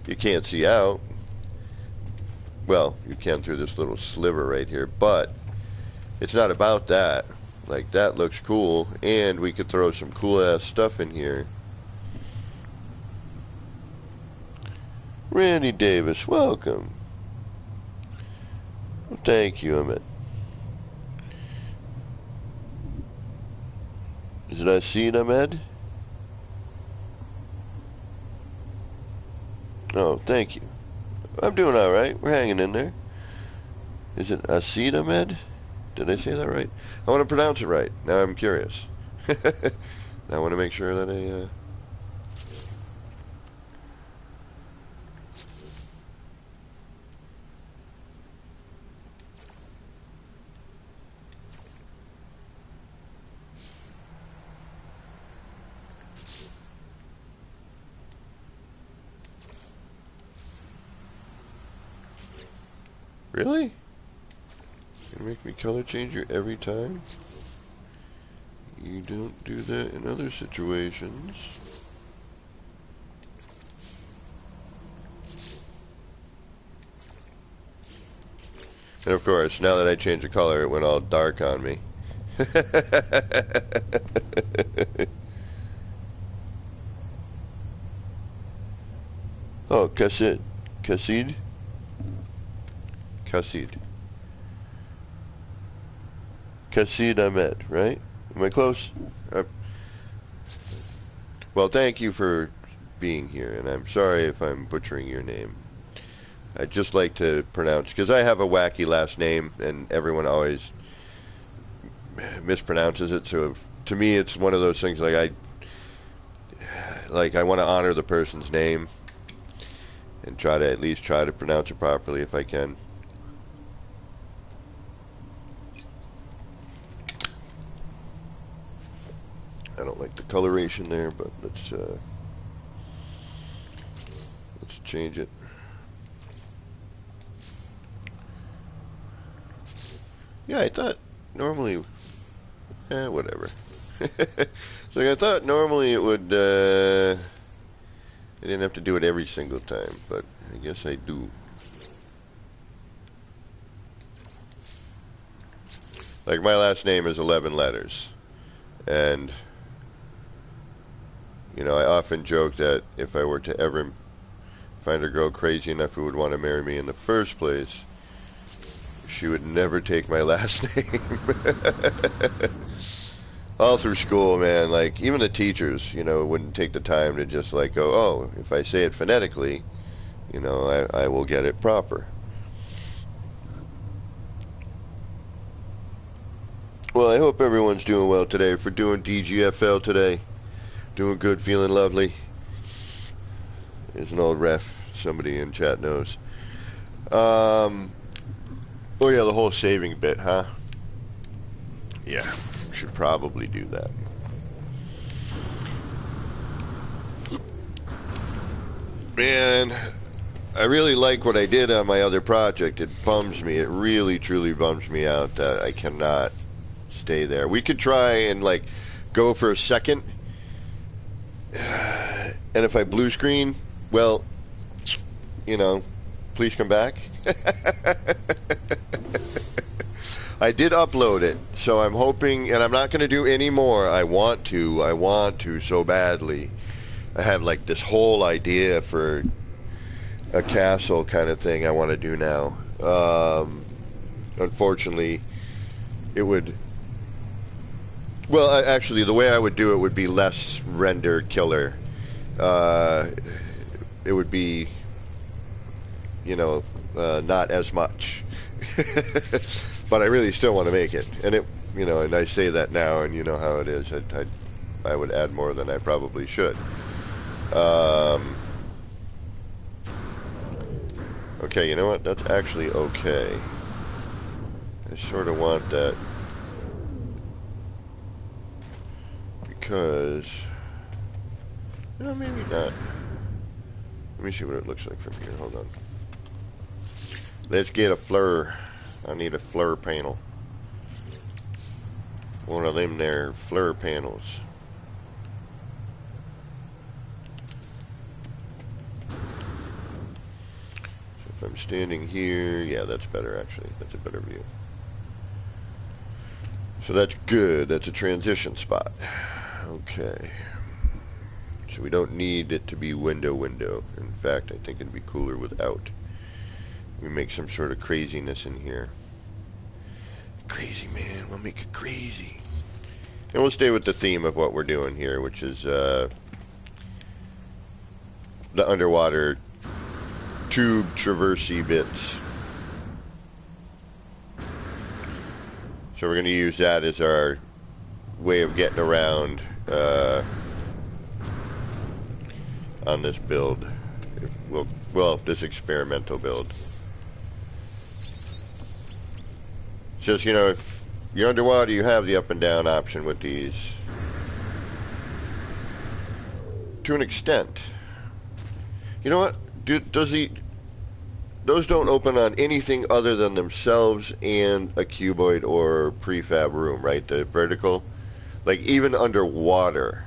You can't see out. Well, you can through this little sliver right here, but it's not about that. Like, that looks cool, and we could throw some cool ass stuff in here. Randy Davis, welcome. Well, thank you, Emmett. Is it Asid Ahmed? Oh, thank you. I'm doing alright. We're hanging in there. Is it Asid Ahmed? Did I say that right? I want to pronounce it right. Now I'm curious. I want to make sure that I... Really? You make me color change you every time? You don't do that in other situations. And of course, now that I changed the color, it went all dark on me. Oh, Kasid. Kasid? Kasid. Kasid Ahmed, right? Am I close? Well, thank you for being here, and I'm sorry if I'm butchering your name. I'd just like to pronounce, because I have a wacky last name, and everyone always mispronounces it, so to me it's one of those things like I want to honor the person's name and try to at least try to pronounce it properly if I can. I don't like the coloration there, but let's change it. Yeah, I thought normally, whatever. So I thought normally it would, I didn't have to do it every single time, but I guess I do. Like my last name is 11 letters, and you know, I often joke that if I were to ever find a girl crazy enough who would want to marry me in the first place, she would never take my last name. All through school, man, like even the teachers, you know, wouldn't take the time to just like go, oh, if I say it phonetically, you know, I will get it proper. Well, I hope everyone's doing well today. For doing DGFL today, doing good, feeling lovely. There's an old ref, somebody in chat knows. Oh yeah, the whole saving bit, huh? Yeah, should probably do that. Man, I really like what I did on my other project. It bums me. It really, truly bums me out that I cannot stay there. We could try and like go for a second, and if I blue screen, well, you know, please come back. I did upload it, so I'm hoping, and I'm not going to do any more. I want to so badly. I have like this whole idea for a castle kind of thing I want to do now. Unfortunately, it would, well, actually, the way I would do it would be less render killer. It would be, you know, not as much. But I really still want to make it, and it, you know, and I say that now, and you know how it is. I would add more than I probably should. Okay, you know what? That's actually okay. I sort of want that because, no, maybe not. Let me see what it looks like from here. Hold on. Let's get a flare. I need a flare panel. One of them there flare panels. So if I'm standing here, yeah, that's better actually. That's a better view. So that's good. That's a transition spot. Okay. So we don't need it to be window. In fact, I think it'd be cooler without. We make some sort of craziness in here. Crazy, man. We'll make it crazy. And we'll stay with the theme of what we're doing here, which is the underwater tube traversey bits. So we're going to use that as our way of getting around on this build. Well, this experimental build. Just, you know, if you're underwater, you have the up and down option with these. To an extent. You know what? Those don't open on anything other than themselves and a cuboid or prefab room, right? The vertical. Like, even underwater.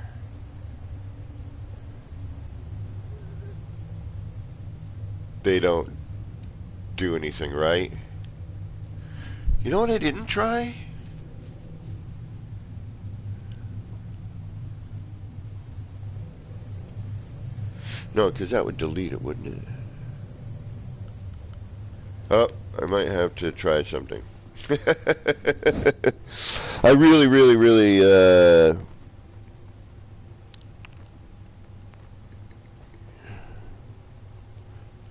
They don't do anything, right? You know what I didn't try? No, because that would delete it, wouldn't it? Oh, I might have to try something. I really,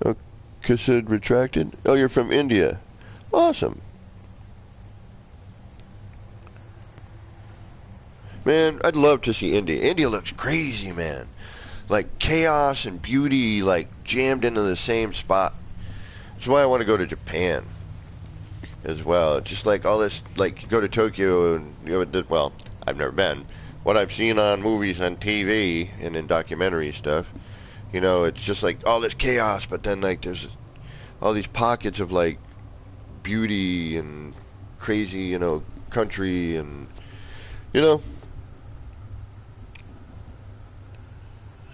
oh, cassette retracted? Oh, you're from India. Awesome. Man, I'd love to see India. India looks crazy, man. Like chaos and beauty, like jammed into the same spot. That's why I want to go to Japan as well. It's just like all this, like you go to Tokyo and, you know, well, I've never been. What I've seen on movies and TV and in documentary stuff, you know, it's just like all this chaos, but then like there's all these pockets of like beauty and crazy, you know, country and, you know.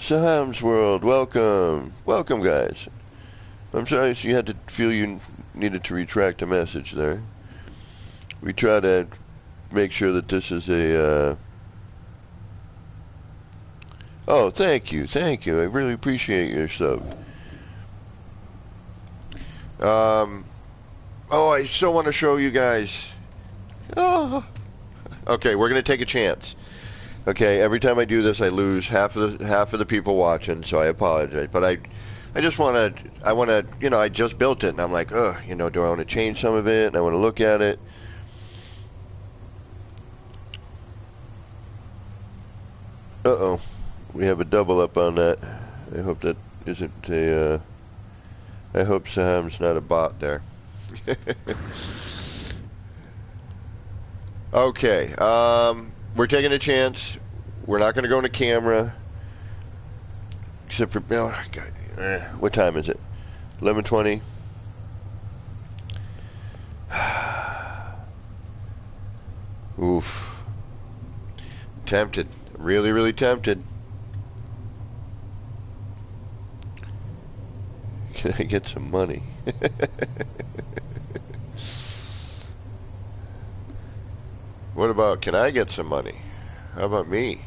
Saham's World, welcome. Welcome, guys. I'm sorry you had to feel you needed to retract a message there. We try to make sure that this is a, Oh, thank you. I really appreciate your sub. Oh, I still want to show you guys. Oh. Okay, we're going to take a chance. Okay, every time I do this, I lose half of the people watching, so I apologize. But I just want to, you know, I just built it, and I'm like, ugh, you know, do I want to change some of it? And I want to look at it. Uh-oh, we have a double up on that. I hope that isn't a, I hope Sam's not a bot there. Okay, we're taking a chance. We're not going to go into camera. Except for, oh, God, what time is it? 11:20. Oof. Tempted. Really tempted. Can I get some money? What about, can I get some money? How about me?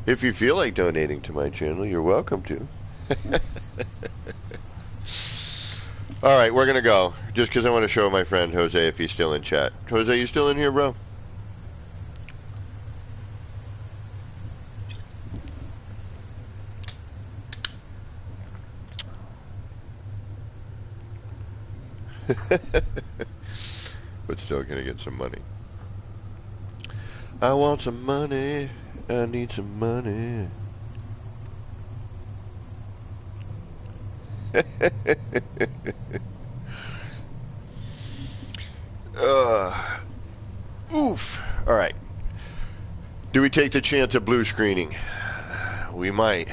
If you feel like donating to my channel, you're welcome to. Alright, we're going to go. Just because I want to show my friend Jose if he's still in chat. Jose, you still in here, bro? But still going to get some money. I want some money. I need some money. Oof. All right. Do we take the chance of blue screening? We might.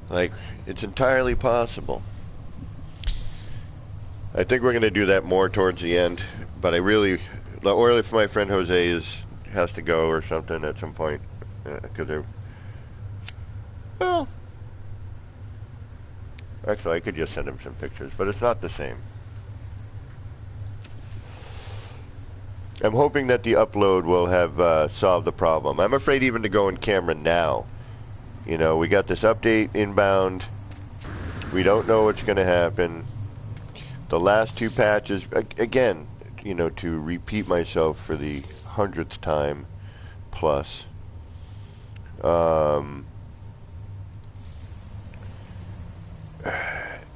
Like, it's entirely possible. I think we're going to do that more towards the end, but I really, or if my friend Jose has to go or something at some point, because they're, well, actually I could just send him some pictures, but it's not the same. I'm hoping that the upload will have solved the problem. I'm afraid even to go in camera now. You know, we got this update inbound. We don't know what's going to happen. The last two patches, again, you know, to repeat myself for the 100th time plus.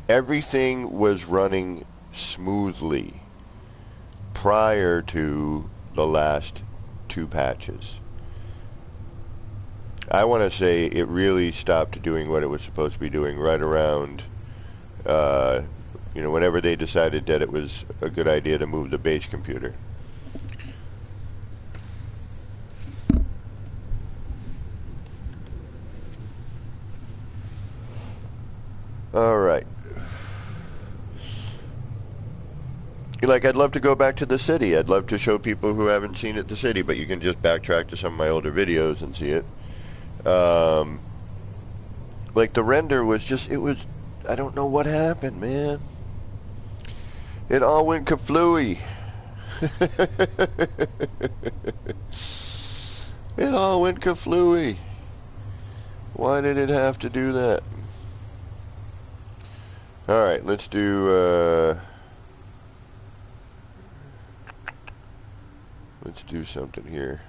Everything was running smoothly prior to the last 2 patches. I want to say it really stopped doing what it was supposed to be doing right around, whenever they decided that it was a good idea to move the base computer. Alright. Like, I'd love to go back to the city. I'd love to show people who haven't seen it the city, but you can just backtrack to some of my older videos and see it. Like, the render was just, I don't know what happened, man. It all went kaflooey. It all went kaflooey. Why did it have to do that? Alright, let's do something here.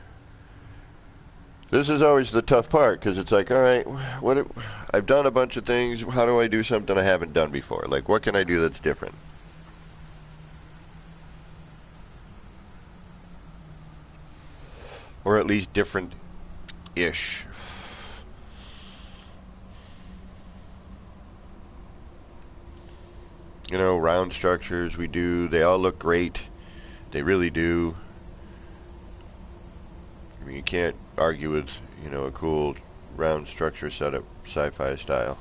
This is always the tough part, because it's like, alright, I've done a bunch of things, how do I do something I haven't done before? Like, what can I do that's different? Or at least different-ish. You know, round structures we do, they all look great. They really do. I mean, you can't argue with, a cool round structure setup, sci-fi style.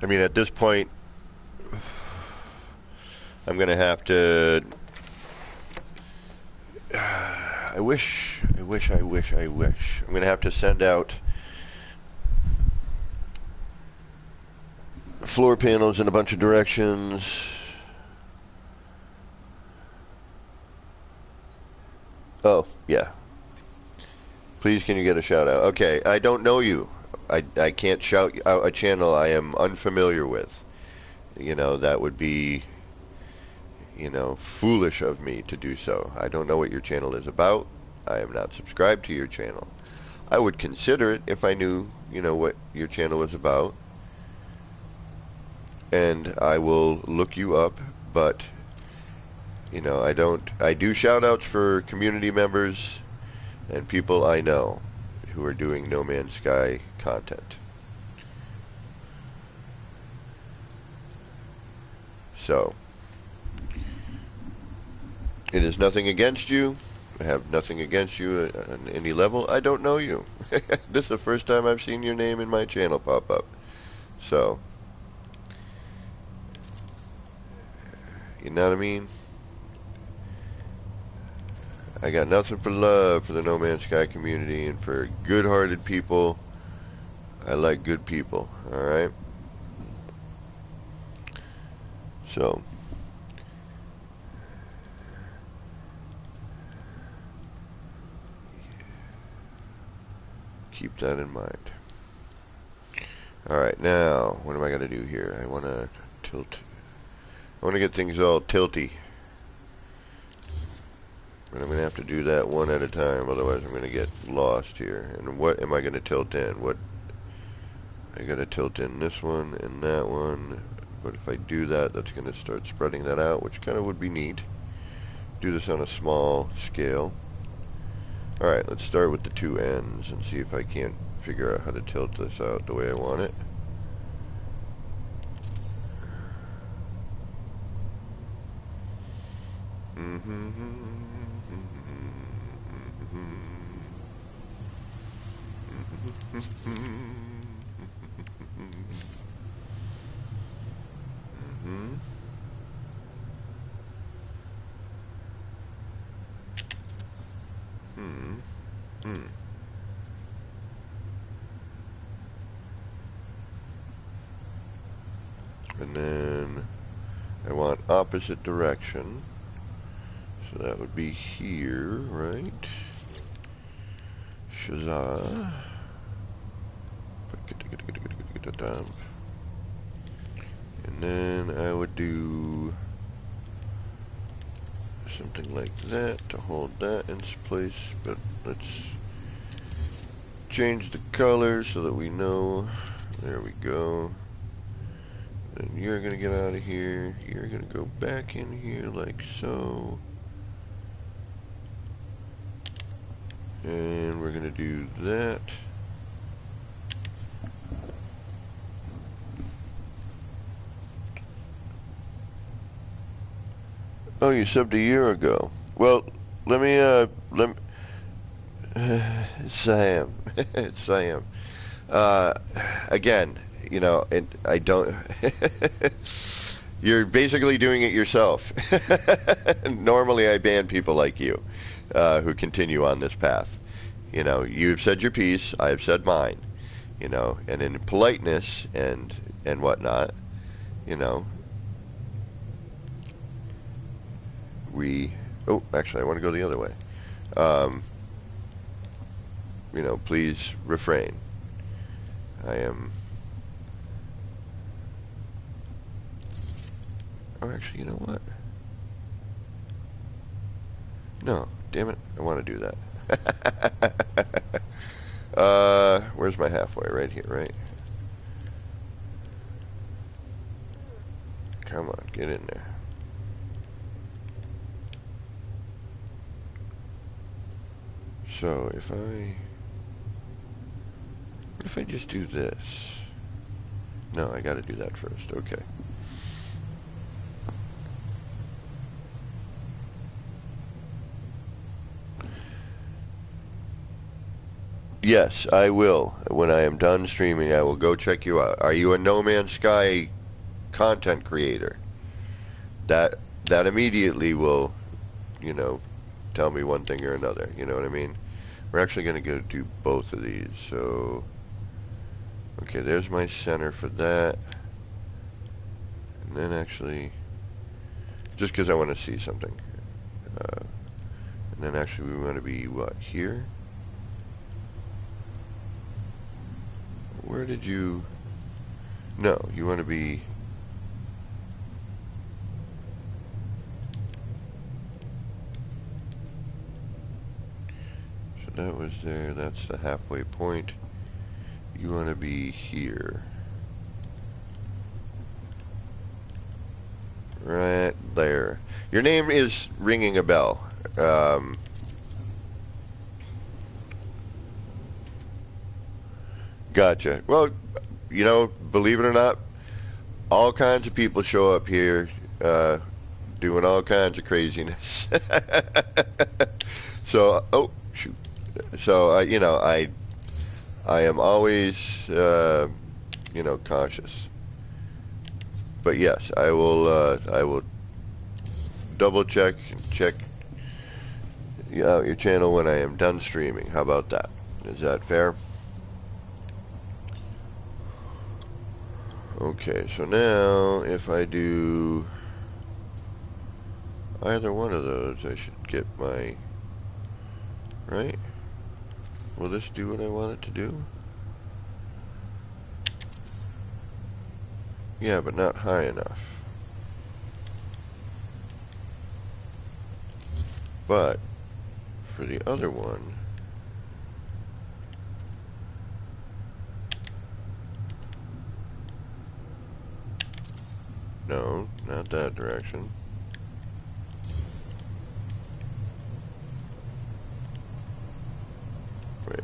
I mean, at this point, I'm gonna have to. I wish. I'm gonna have to send out floor panels in a bunch of directions. Oh, yeah. Please, can you get a shout out? Okay, I don't know you. I can't shout out a channel I am unfamiliar with. That would be, foolish of me to do so. I don't know what your channel is about. I am not subscribed to your channel. I would consider it if I knew, what your channel was about. And I will look you up, but, I do shout outs for community members and people I know who are doing No Man's Sky content. So, it is nothing against you. I have nothing against you on any level. I don't know you. This is the first time I've seen your name in my channel pop up. So, you know what I mean? I got nothing for love for the No Man's Sky community and for good-hearted people. I like good people, alright? So, keep that in mind. Alright, now, what am I going to do here? I want to get things all tilty. But I'm going to have to do that one at a time, otherwise I'm going to get lost here. And what am I going to tilt in? I got to tilt in this one and that one. But if I do that, that's going to start spreading that out, which kind of would be neat. Do this on a small scale. Alright, let's start with the 2 ends and see if I can't figure out how to tilt this out the way I want it. And then I want opposite direction. So that would be here, right? Shazah. And then I would do something like that to hold that in place, but let's change the color so that we know. There we go. Then you're going to get out of here. You're going to go back in here like so. And we're going to do that. Oh, you subbed a year ago. Well, let me, Sam. Sam. Again, you know, and I don't, you're basically doing it yourself. Normally I ban people like you, who continue on this path. You know, you've said your piece, I've said mine, you know, and in politeness and whatnot, you know, oh, actually, I want to go the other way. You know, please refrain. I am... Oh, actually, you know what? No, damn it, I want to do that. Where's my halfway? Right here, right? Come on, get in there. So, what if I just do this? No, I gotta do that first, okay. Yes, I will. When I am done streaming, I will go check you out. Are you a No Man's Sky content creator? That immediately will, you know, tell me one thing or another. You know what I mean? We're actually going to go do both of these. So, okay, there's my center for that. And then actually, just because I want to see something. And then actually we want to be, what, here? Where did you... No, you want to be... So that was there, that's the halfway point. You want to be here. Right there. Your name is ringing a bell. Gotcha. Well, you know, believe it or not, all kinds of people show up here doing all kinds of craziness. So, oh, shoot. So, you know, I am always, you know, cautious. But yes, I will double check and check out your channel when I am done streaming. How about that? Is that fair? Okay, so now if I do either one of those, I should get my, right? Will this do what I want it to do? Yeah, but not high enough. But for the other one, no, not that direction. Wait.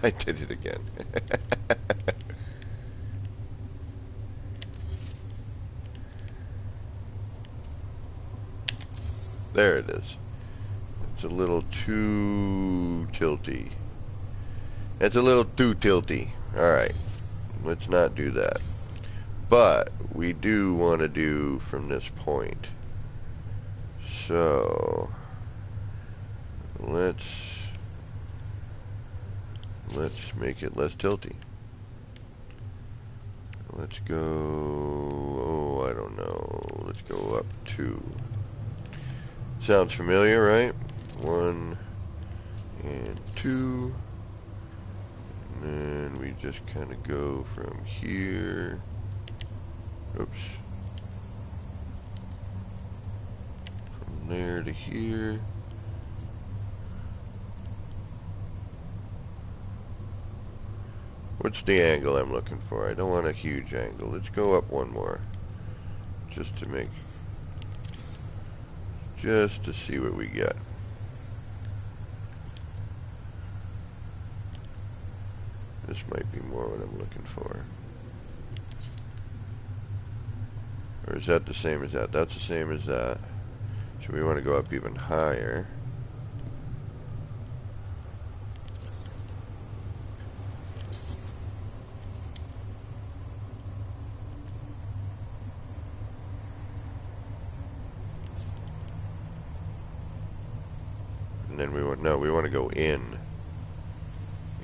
I did it again. There it is. It's a little too tilty. It's a little too tilty. Alright. Let's not do that. But we do want to do from this point. So let's make it less tilty. Let's go, oh, I don't know. Let's go up 2. Sounds familiar, right? 1 and 2. And then we just kind of go from here. Oops. From there to here. What's the angle I'm looking for? I don't want a huge angle. Let's go up one more. Just to see what we get. This might be more what I'm looking for. Or is that the same as that? That's the same as that. So we want to go up even higher. And then we want to go in.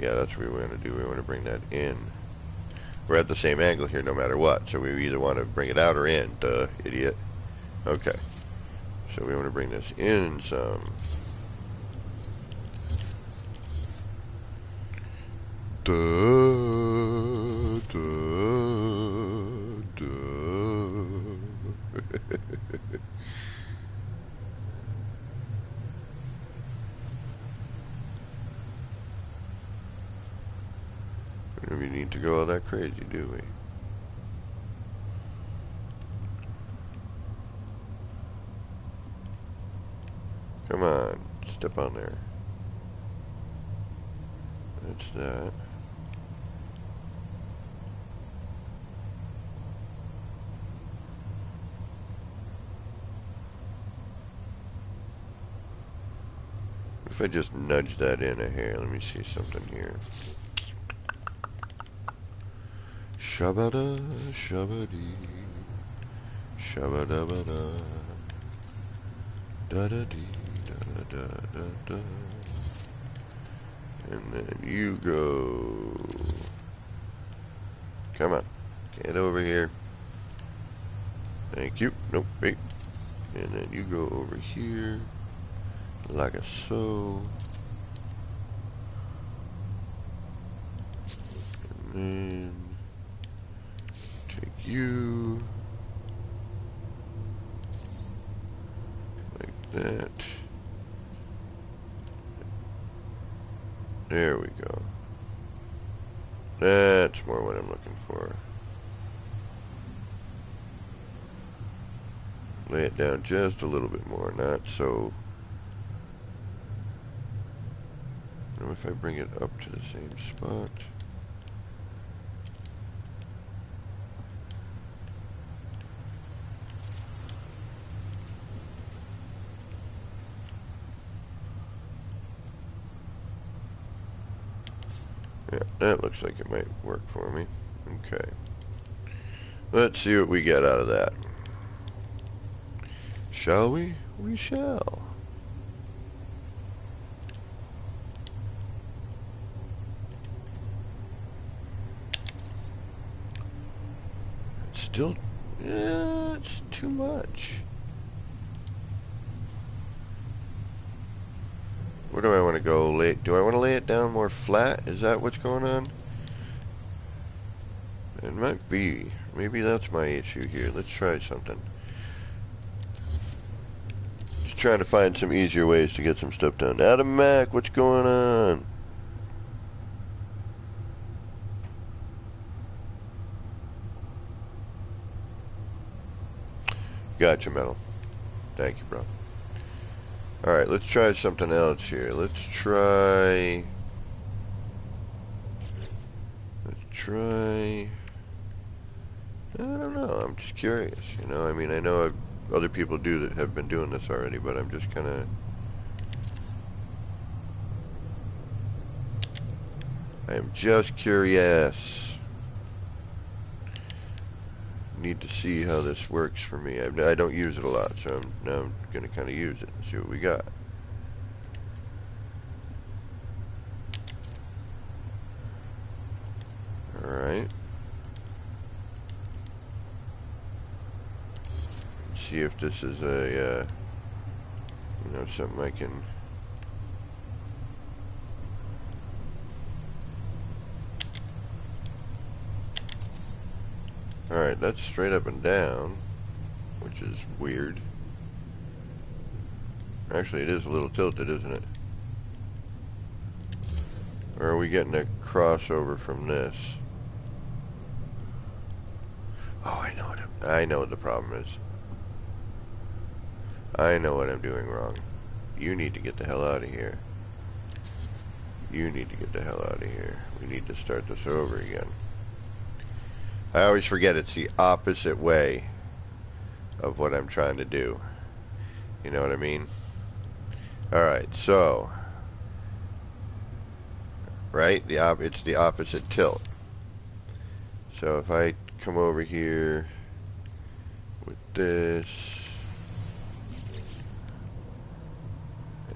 Yeah, that's what we want to do. We want to bring that in. We're at the same angle here no matter what, so we either want to bring it out or in, duh, idiot. Okay. So we want to bring this in some. Duh, duh, duh. We don't need to go all that crazy, do we? Come on, step on there. That's that. If I just nudge that in a hair, let me see something here. Shabada, shabadi, shabadabada, da da dee, da da da da. And then you go. Come on, get over here. Thank you. Nope, wait. And then you go over here, like a so. And then take you like that. There we go. That's more what I'm looking for. Lay it down just a little bit more, not so. And if I bring it up to the same spot. Yeah, that looks like it might work for me. Okay. Let's see what we get out of that. Shall we? We shall. It's still, yeah, it's too much. Where do I want to go? Do I want to lay it down more flat? Is that what's going on? It might be. Maybe that's my issue here. Let's try something. Just trying to find some easier ways to get some stuff done. Adam Mac, what's going on? Gotcha, Metal. Thank you, bro. Alright, let's try something else here. Let's try... I don't know, I'm just curious, you know, I mean, I know other people have been doing this already, but I'm just kind of... I am just curious. Need to see how this works for me. I don't use it a lot, so now I'm going to kind of use it and see what we got. Alright. See if this is a, you know, something I can... Alright, that's straight up and down, which is weird. Actually, it is a little tilted, isn't it? Or are we getting a crossover from this? Oh, I know what the problem is. I know what I'm doing wrong. You need to get the hell out of here. You need to get the hell out of here. We need to start this over again. I always forget it's the opposite way of what I'm trying to do. You know what I mean? Alright, so... Right? It's the opposite tilt. So if I come over here with this...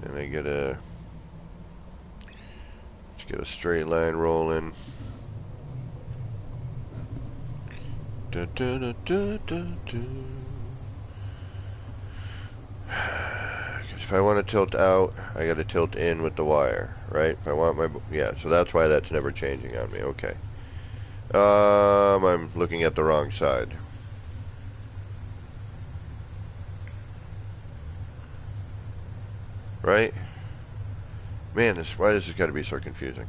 And I get a... Let's get a straight line rolling. Da, da, da, da, da, da. If I want to tilt out, I got to tilt in with the wire, right? If I want my... Yeah, so that's why that's never changing on me. Okay. I'm looking at the wrong side. Right? Man, why does this got to be so confusing?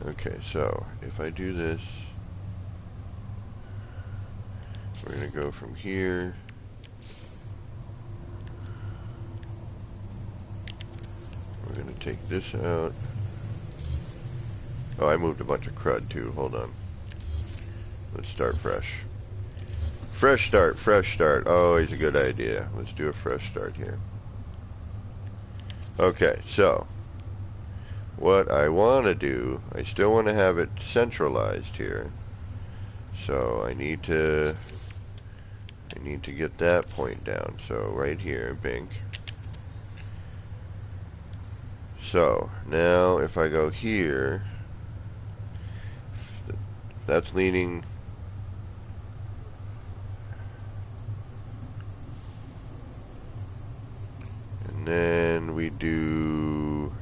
Okay, so if I do this, we're going to go from here. We're going to take this out. Oh, I moved a bunch of crud too. Hold on. Let's start fresh. Fresh start, fresh start. Always a good idea. Let's do a fresh start here. Okay, so what I want to do, I still want to have it centralized here. So I need to get that point down. So right here, bink. So now if I go here, that's leaning. And then we do,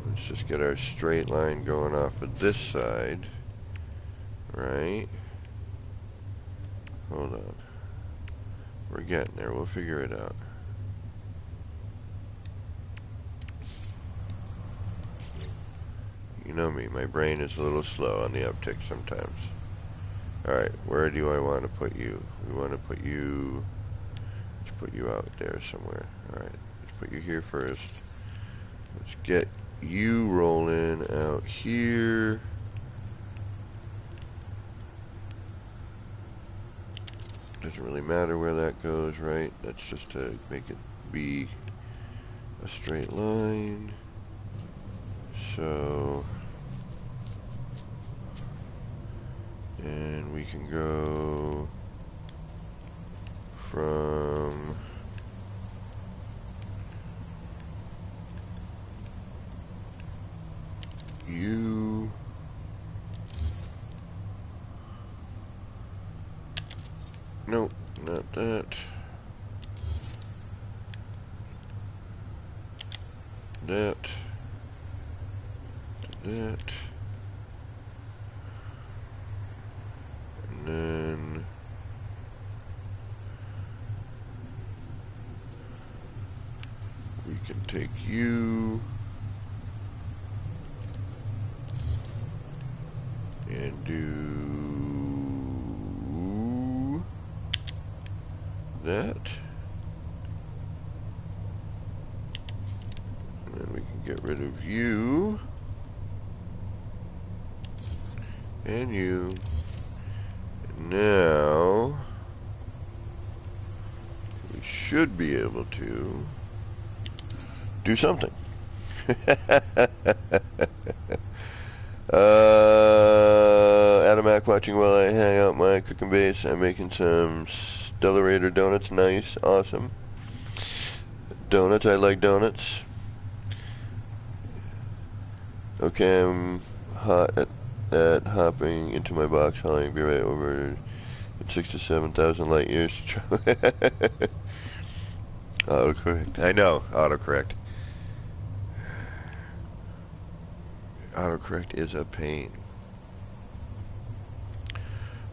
let's just get our straight line going off of this side, right? Hold on. We're getting there. We'll figure it out. You know me, my brain is a little slow on the uptick sometimes. Alright, where do I want to put you? We want to put you... Let's put you out there somewhere. Alright, let's put you here first. Let's get you rolling out here. Doesn't really matter where that goes, right? That's just to make it be a straight line. So... And we can go from you nope, not that. That. That. And then we can take you and do that. And then we can get rid of you and you. Now, we should be able to do something. Adamak watching while I hang out my cooking base. I'm making some Stellarator donuts. Nice, awesome. Donuts, I like donuts. Okay, I'm hot at hopping into my box, hauling, be right over at 6,000 to 7,000 light years to travel. Autocorrect. I know, autocorrect. Autocorrect is a pain.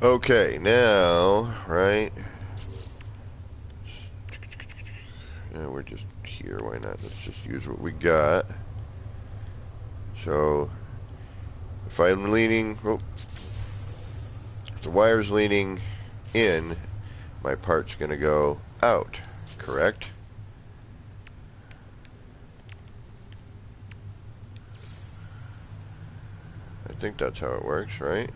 Okay, now, right? Yeah, we're just here. Why not? Let's just use what we got. So, if I'm leaning, oh, if the wire's leaning in, my part's going to go out, correct? I think that's how it works, right?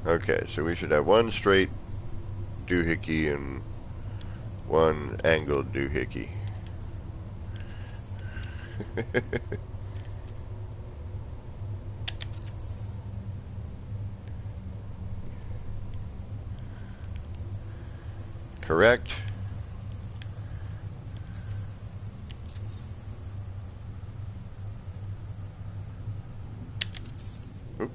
Okay, so we should have one straight doohickey and one angled doohickey. Correct. Oop.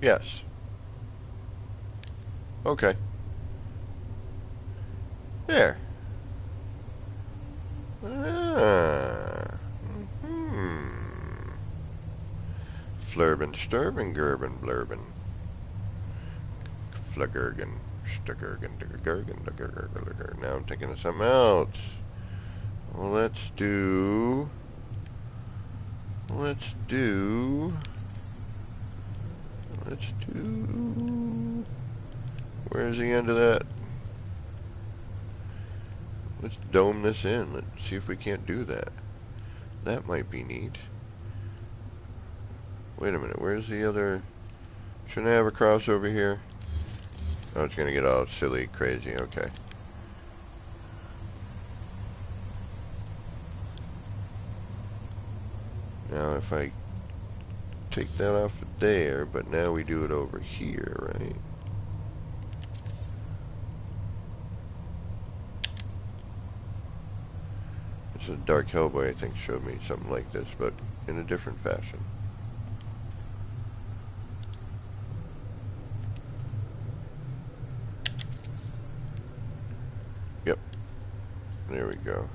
Yes. Okay. There. Ah. Flurben, sturben, gerben, blurben. Fluggergen, stuggergen, duggergen. Now I'm thinking of something else. Well, let's do... Where's the end of that? Let's dome this in. Let's see if we can't do that. That might be neat. Wait a minute, where's the other... Shouldn't I have a crossover here? Oh, it's gonna get all silly, crazy, okay. Now if I take that off of there, but now we do it over here, right? It's a Dark Hellboy, I think, showed me something like this, but in a different fashion. Yep. There we go.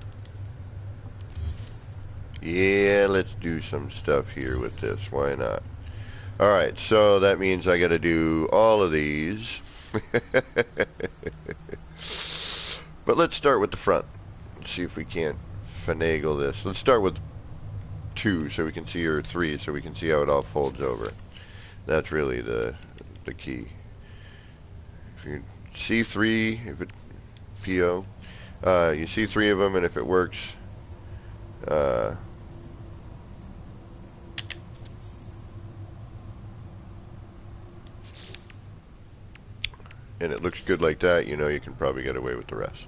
Yeah, let's do some stuff here with this. Why not? Alright, so that means I gotta do all of these. But let's start with the front. Let's see if we can't finagle this. Let's start with 2 so we can see, or 3 so we can see how it all folds over. That's really the key. If you see 3, if it PO, you see 3 of them, and if it works, and it looks good like that, you know you can probably get away with the rest.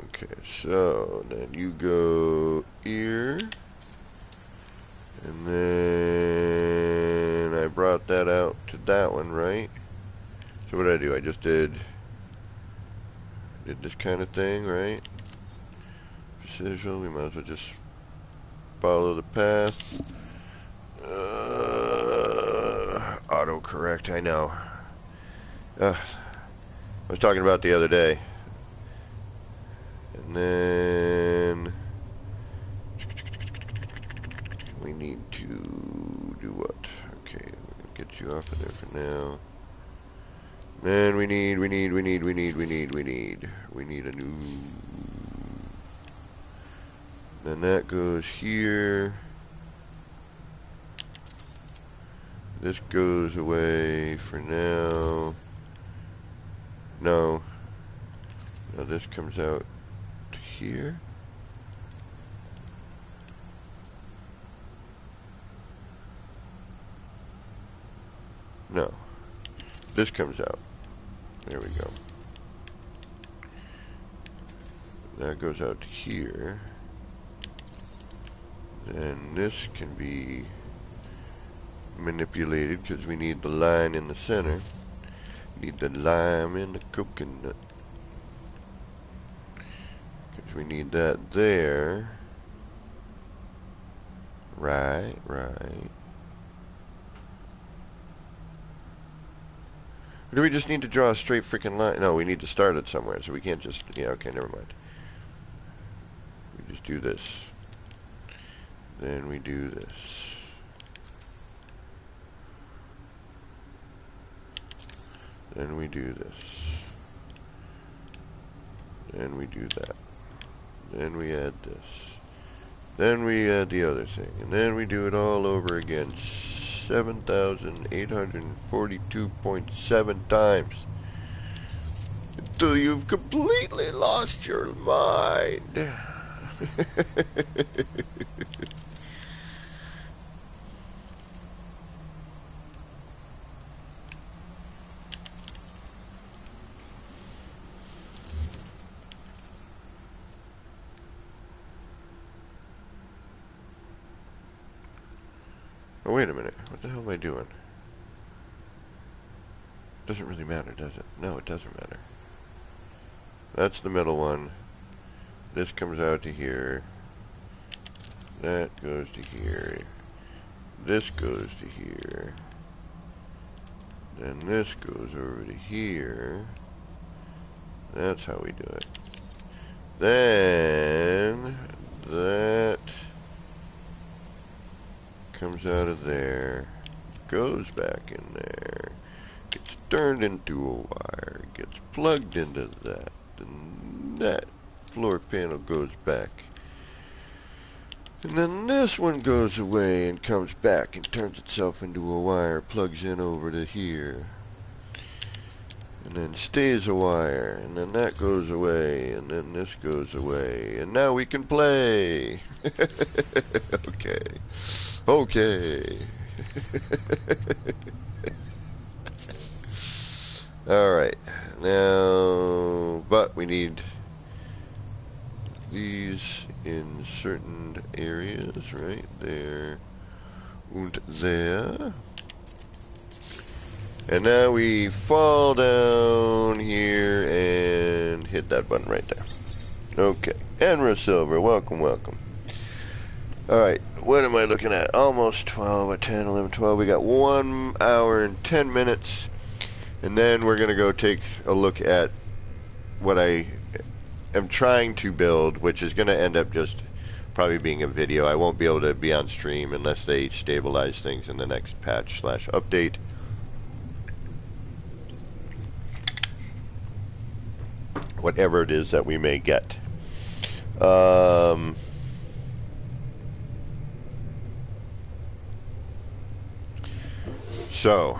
Okay, so then you go here, and then I brought that out to that one, right? So what did I do? I just did this kind of thing, right? Precision, we might as well just follow the path. Autocorrect, I know. I was talking about the other day. And then we need to do what? Okay, we'll get you off of there for now. Then we need a new. Then that goes here. This goes away for now. No. Now this comes out to here. No. This comes out. There we go. That goes out to here. And this can be manipulated because we need the line in the center. Need the lime in the coconut. Because we need that there. Right. Or do we just need to draw a straight freaking line? No, we need to start it somewhere, so we can't just... Yeah, okay, never mind. We just do this. Then we do this. Then we do this. Then we do that. Then we add this. Then we add the other thing. And then we do it all over again. 7,842.7 times. Until you've completely lost your mind. Oh, wait a minute. What the hell am I doing? Doesn't really matter, does it? No, it doesn't matter. That's the middle one. This comes out to here. That goes to here. This goes to here. Then this goes over to here. That's how we do it. Then that comes out of there, goes back in there, gets turned into a wire, gets plugged into that, and that floor panel goes back. And then this one goes away and comes back and turns itself into a wire, plugs in over to here. And then stays a wire, and then that goes away, and then this goes away, and now we can play! Okay. Okay. Alright. Now, but we need these in certain areas, right? There and there. And now we fall down here and hit that button right there. Okay. Enra Silver, welcome, welcome. Alright, what am I looking at? Almost 12, 10, 11, 12. We got 1 hour and 10 minutes. And then we're going to go take a look at what I am trying to build, which is going to end up just probably being a video. I won't be able to be on stream unless they stabilize things in the next patch/update. Whatever it is that we may get. So,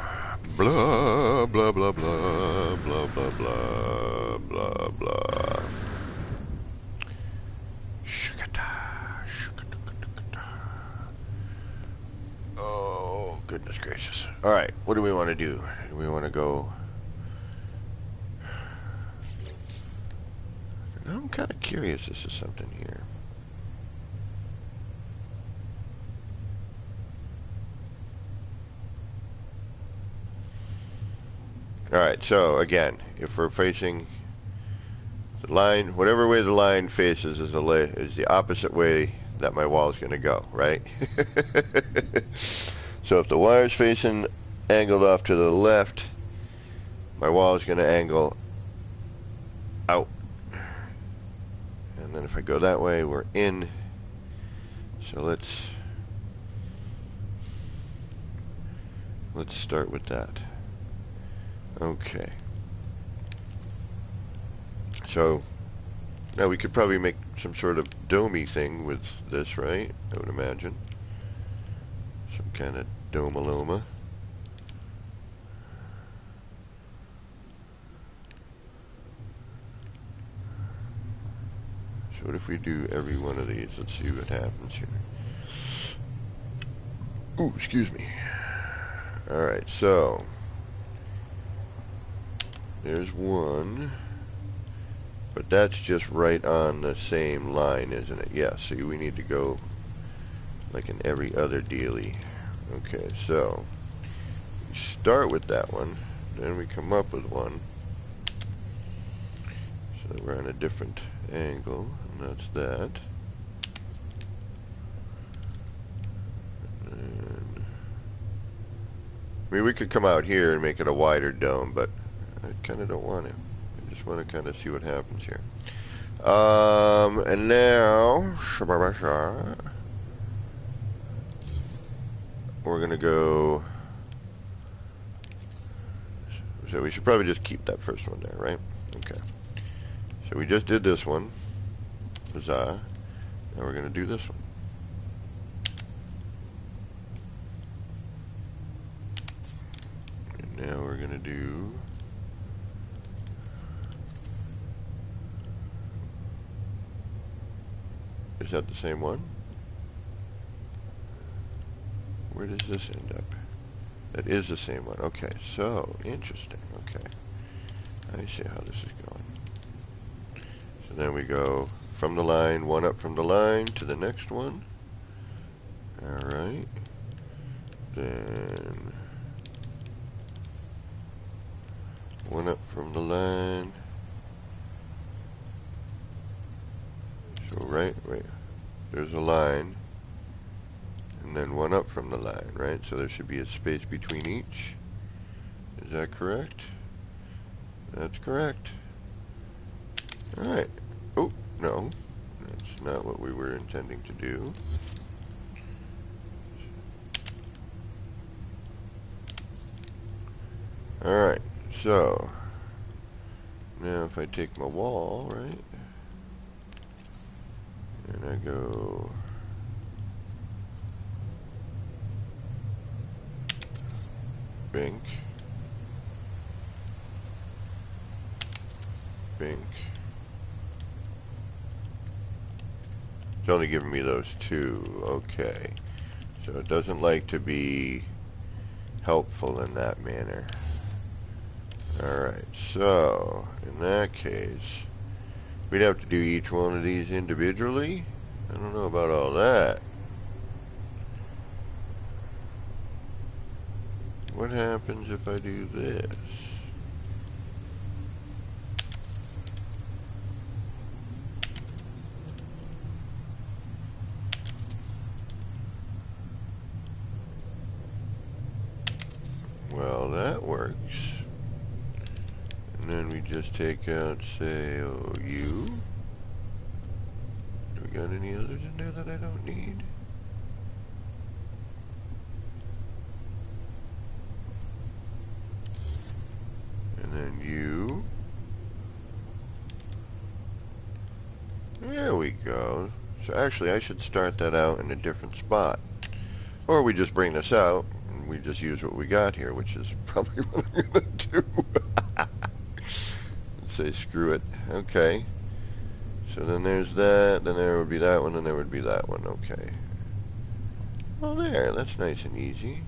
blah, blah, blah, blah, blah, blah, blah, blah, blah. Oh, goodness gracious. Alright, what do we want to do? Do we want to go... I'm kind of curious as to something here. Alright, so again, if we're facing the line, whatever way the line faces is the opposite way that my wall is going to go, right? So if the wire's facing angled off to the left, my wall is going to angle out. And then if I go that way, we're in. So let's start with that. Okay. So now we could probably make some sort of domey thing with this, right? I would imagine. Some kind of dome-a-loma. So what if we do every one of these? Let's see what happens here. Ooh, excuse me. Alright, so there's one. But that's just right on the same line, isn't it? Yeah, so we need to go like in every other dealie. Okay, so we start with that one, then we come up with one, so that we're on a different angle, and that's that. And, I mean, we could come out here and make it a wider dome, but I kind of don't want to. I just want to kind of see what happens here. And now, we're gonna go. So we should probably just keep that first one there, right? Okay. So we just did this one. Huzzah. Now we're gonna do this one. And now we're gonna do. Is that the same one? Where does this end up? That is the same one. Okay, so interesting. Okay, I see how this is going. So then we go from the line, one up from the line to the next one. All right. Then one up from the line. So right, there's a line. And then one up from the line, right? So there should be a space between each. Is that correct? That's correct. Alright. Oh, no. That's not what we were intending to do. Alright, so now if I take my wall, right? And I go bink, bink. It's only giving me those two. Okay. So it doesn't like to be helpful in that manner. Alright, so in that case, we'd have to do each one of these individually. I don't know about all that. What happens if I do this? Well, that works. And then we just take out, say, OU. Do we got any others in there that I don't need? And then U. There we go. So actually, I should start that out in a different spot. Or we just bring this out, and we just use what we got here, which is probably what I'm going to do. Say screw it. Okay. So then there's that, then there would be that one, and there would be that one. Okay. Well, there. That's nice and easy.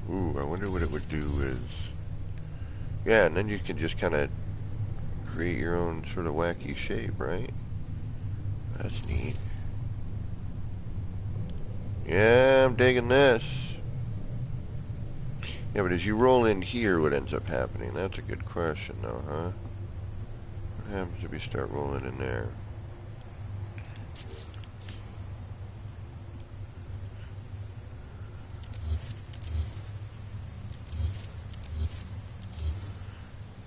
Ooh, I wonder what it would do is... Yeah, and then you can just kind of create your own sort of wacky shape, right? That's neat. Yeah, I'm digging this. Yeah, but as you roll in here, what ends up happening? That's a good question, though, huh? What happens if we start rolling in there?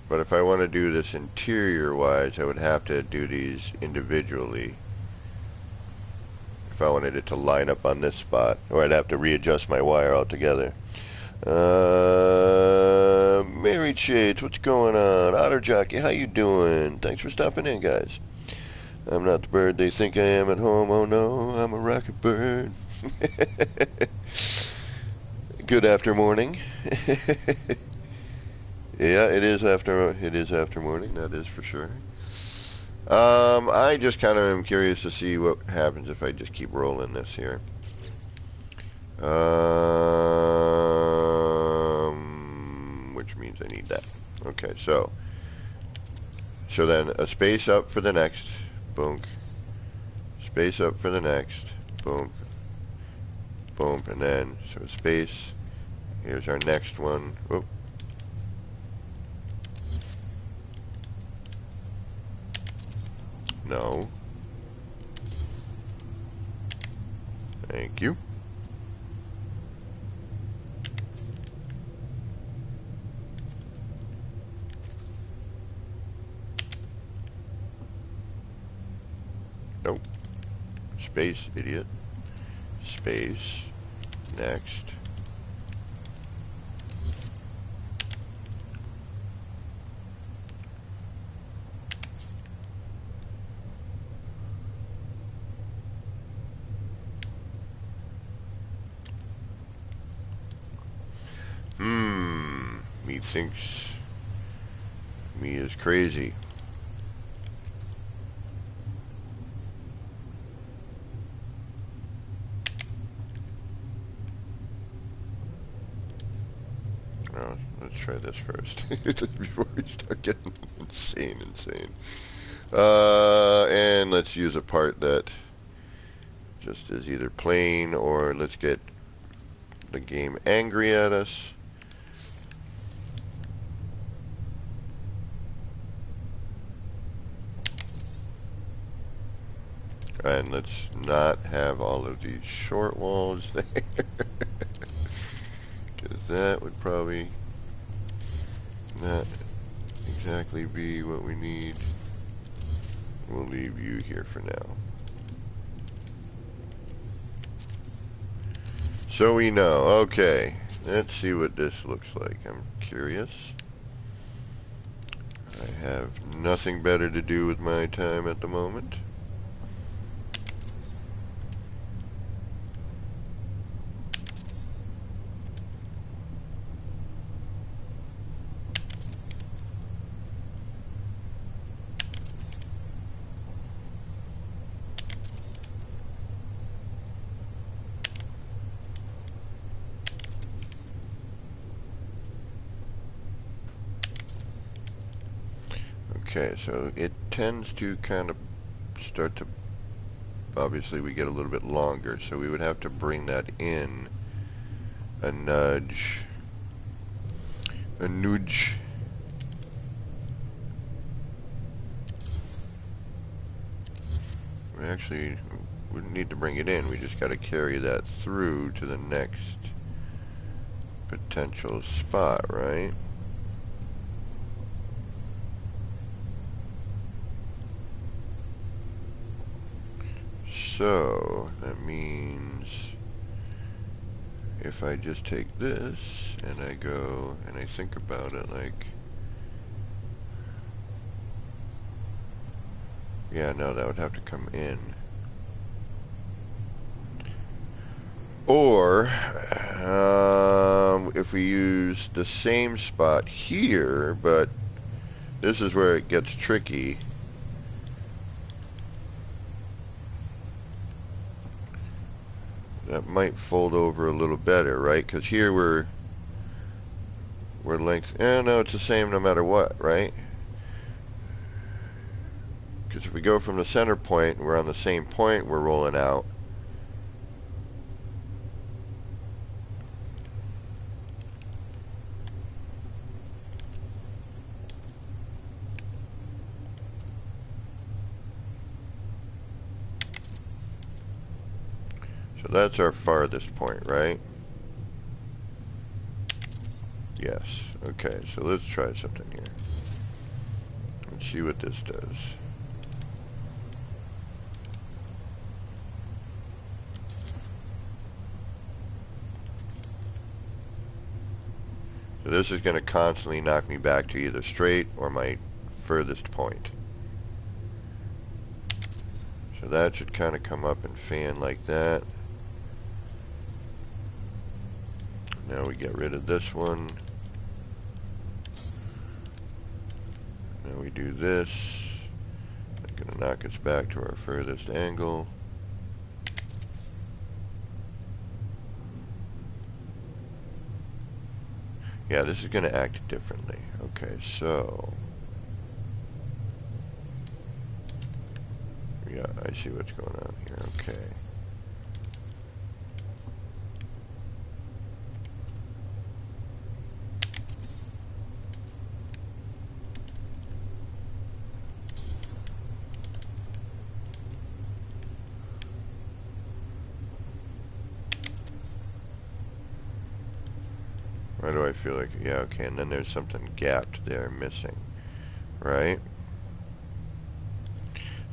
But if I want to do this interior-wise, I would have to do these individually. If I wanted it to line up on this spot, or I'd have to readjust my wire altogether. Mary Shades, what's going on? Otter Jockey, how you doing? Thanks for stopping in, guys. I'm not the bird they think I am at home. Oh no, I'm a rocket bird. Good after morning. Yeah, it is after morning, that is for sure. I just kind of am curious to see what happens if I just keep rolling this here. Which means I need that. Okay, so then a space up for the next, boom. Space up for the next, boom, boom, and then so space. Here's our next one. Whoop. No. Thank you. Nope. Space, idiot. Space. Next. Me thinks me is crazy. Oh, let's try this first before we start getting insane. And let's use a part that just is either plain or let's get the game angry at us. And let's not have all of these short walls there. Because that would probably not exactly be what we need. We'll leave you here for now. So we know. Okay. Let's see what this looks like. I'm curious. I have nothing better to do with my time at the moment. Okay, so it tends to kind of start to, obviously we get a little bit longer, so we would have to bring that in a nudge. A nudge. We actually wouldn't need to bring it in, we just got to carry that through to the next potential spot, right? So that means if I just take this and I go and I think about it like, yeah, no, that would have to come in. Or if we use the same spot here, but this is where it gets tricky. That might fold over a little better, right? Because here we're length. No, it's the same no matter what, right? Because if we go from the center point, we're on the same point we're rolling out. So that's our farthest point, right? Yes. Okay, so let's try something here. Let's see what this does. So this is going to constantly knock me back to either straight or my furthest point. So that should kind of come up and fan like that. Now we get rid of this one. Now we do this. It's going to knock us back to our furthest angle. Yeah, this is going to act differently. Okay, so... yeah, I see what's going on here. Okay. Why do I feel like... yeah, okay, and then there's something gapped there missing, right?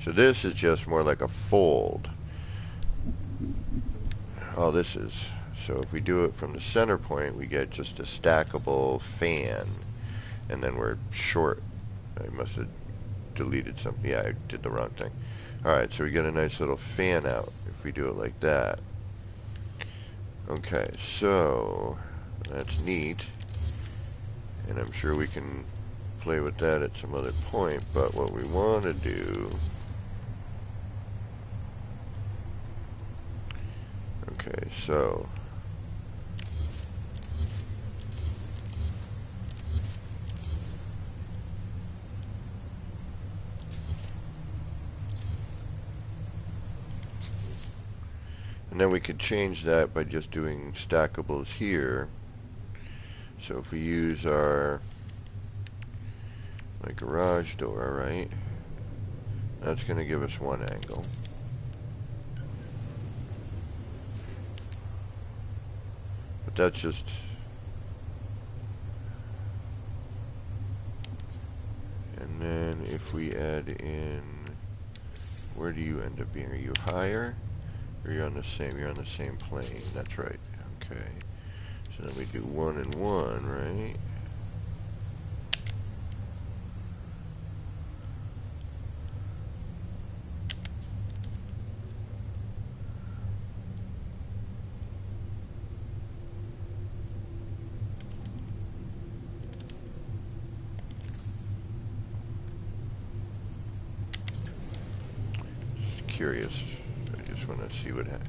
So this is just more like a fold. All this is... so if we do it from the center point, we get just a stackable fan, and then we're short. I must have deleted something. Yeah, I did the wrong thing. Alright, so we get a nice little fan out if we do it like that. Okay, so that's neat, and I'm sure we can play with that at some other point, but what we want to do... okay, so... and then we could change that by just doing stackables here. So if we use our garage door, right? That's going to give us one angle. But that's just... and then if we add in... where do you end up being? Are you higher? Or you're on the same? You're on the same plane. That's right. Okay. So then we do 1 and 1, right? Just curious. I just want to see what happens.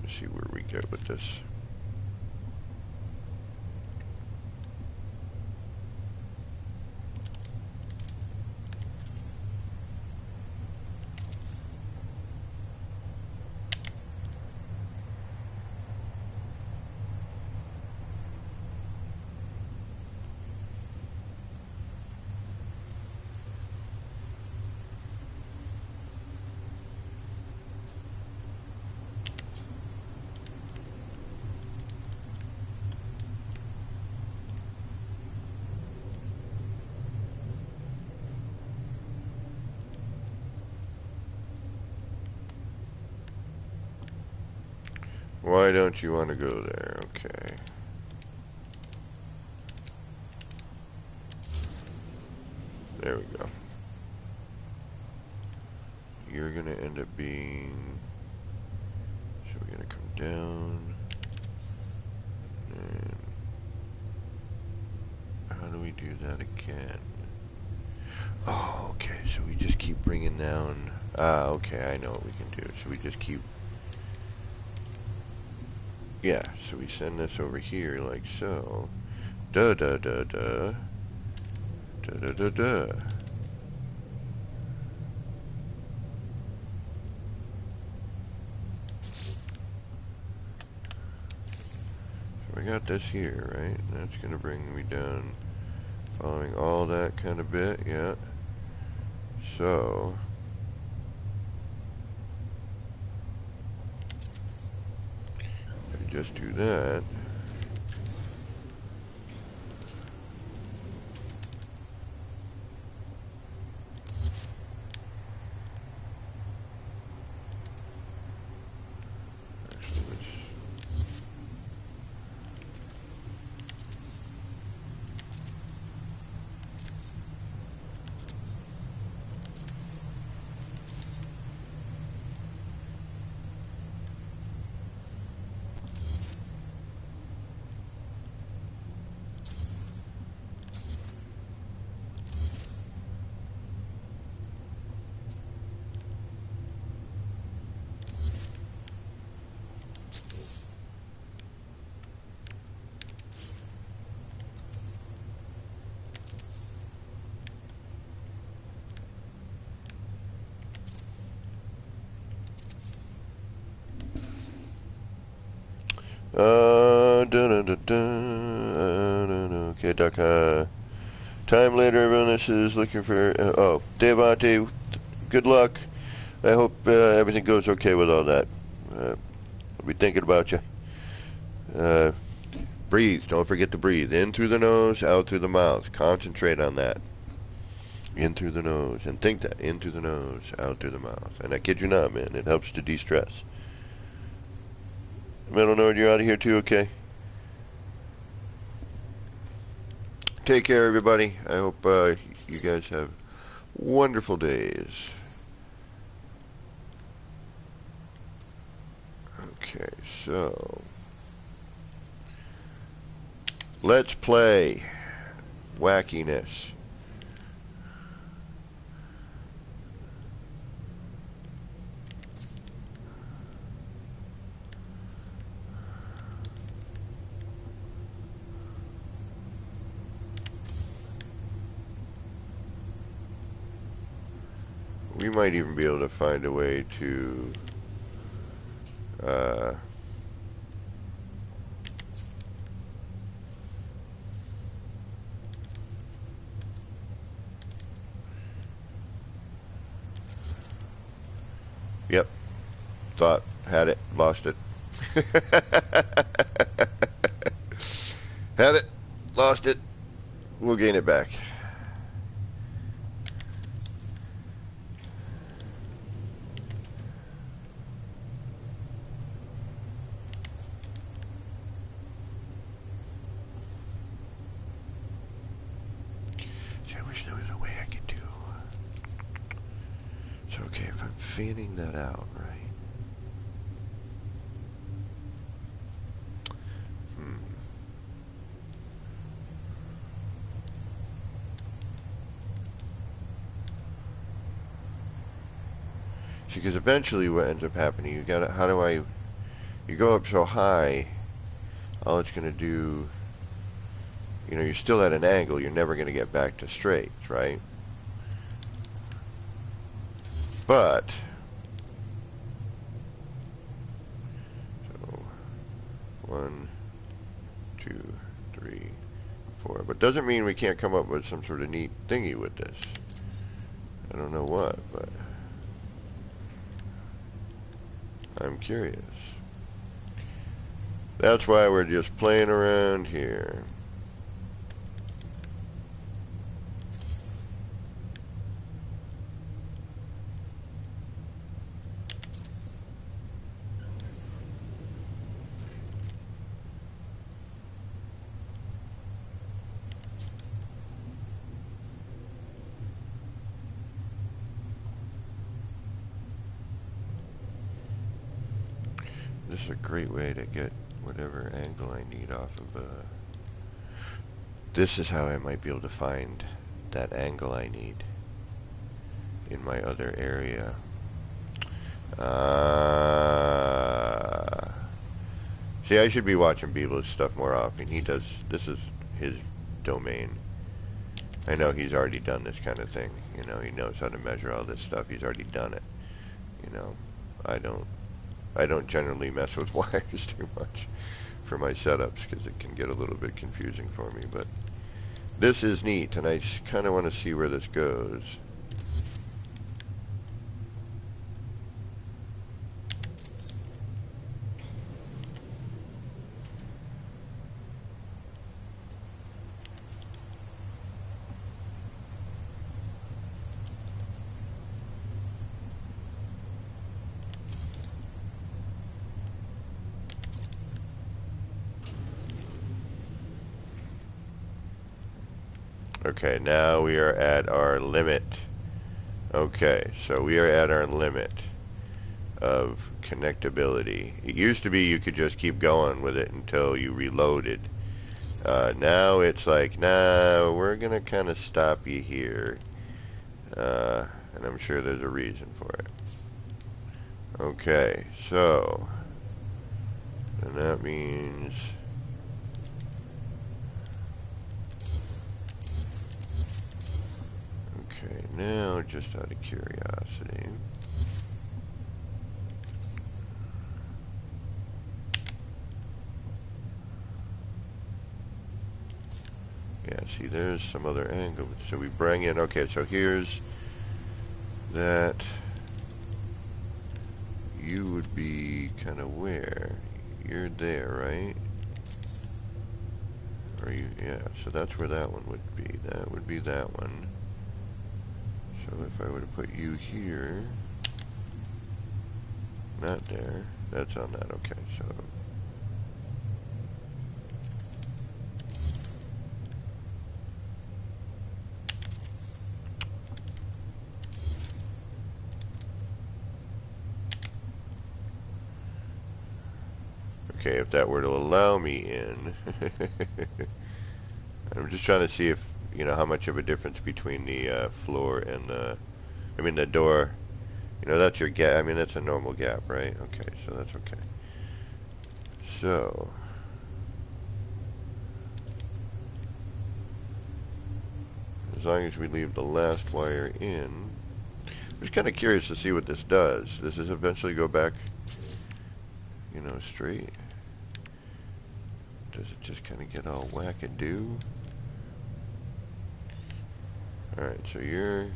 See where we go with this. Why don't you want to go there? Okay. There we go. You're going to end up being... so we're going to come down. And how do we do that again? Oh, okay. So we just keep bringing down... ah, okay. I know what we can do. So we just keep... yeah, so we send this over here like so. Da da da da. Da da da da. So we got this here, right? And that's gonna bring me down following all that kind of bit, yeah. So I just do that. Okay, Duck. Time later, everyone is looking for. Oh, Devante, good luck. I hope everything goes okay with all that. I'll be thinking about you. Breathe. Don't forget to breathe. In through the nose, out through the mouth. Concentrate on that. In through the nose. And think that. In through the nose, out through the mouth. And I kid you not, man. It helps to de-stress. Metal Nord, you're out of here too, okay? Take care, everybody. I hope you guys have wonderful days. Okay, so let's play wackiness. We might even be able to find a way to yep. Thought, had it, lost it. Had it, lost it. We'll gain it back. I wish there was a way I could do. So okay, if I'm fanning that out, right? See, because eventually what ends up happening, you gotta, how do I, you go up so high, all it's gonna do, you know, you're still at an angle, you're never gonna get back to straight, right? But, so, 1, 2, 3, 4, but doesn't mean we can't come up with some sort of neat thingy with this. I don't know what, but I'm curious. That's why we're just playing around here. This is a great way to get whatever angle I need off of this is how I might be able to find that angle I need in my other area. See, I should be watching Beeble's stuff more often. He does, this is his domain. I know he's already done this kind of thing. You know, he knows how to measure all this stuff. He's already done it. You know, I don't generally mess with wires too much for my setups because it can get a little bit confusing for me, but this is neat and I just kind of want to see where this goes. Okay, now we are at our limit. Okay, so we are at our limit of connectability. It used to be you could just keep going with it until you reloaded. Now it's like, nah, we're gonna kind of stop you here. And I'm sure there's a reason for it. Okay, so, and that means okay, now just out of curiosity, there's some other angle. So we bring in, okay, so here's that. You would be kind of where? You're there, right? Or you, yeah, so that's where that one would be. That would be that one. So if I were to put you here, not there, that's on that, okay, so. Okay, if that were to allow me in, I'm just trying to see if, you know, how much of a difference between the floor and the, I mean the door, you know, that's your gap, I mean that's a normal gap, right? Okay, so that's okay. So, as long as we leave the last wire in, I'm just kind of curious to see what this does. Does this eventually go back, you know, straight? Does it just kind of get all wackadoo? Alright, so you're...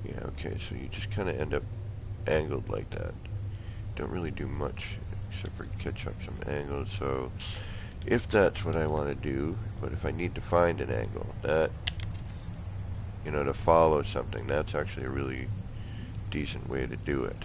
Yeah, okay, so you just kind of end up angled like that. Don't really do much except for catch up some angles, so if that's what I want to do, but if I need to find an angle, that, you know, to follow something, that's actually a really decent way to do it.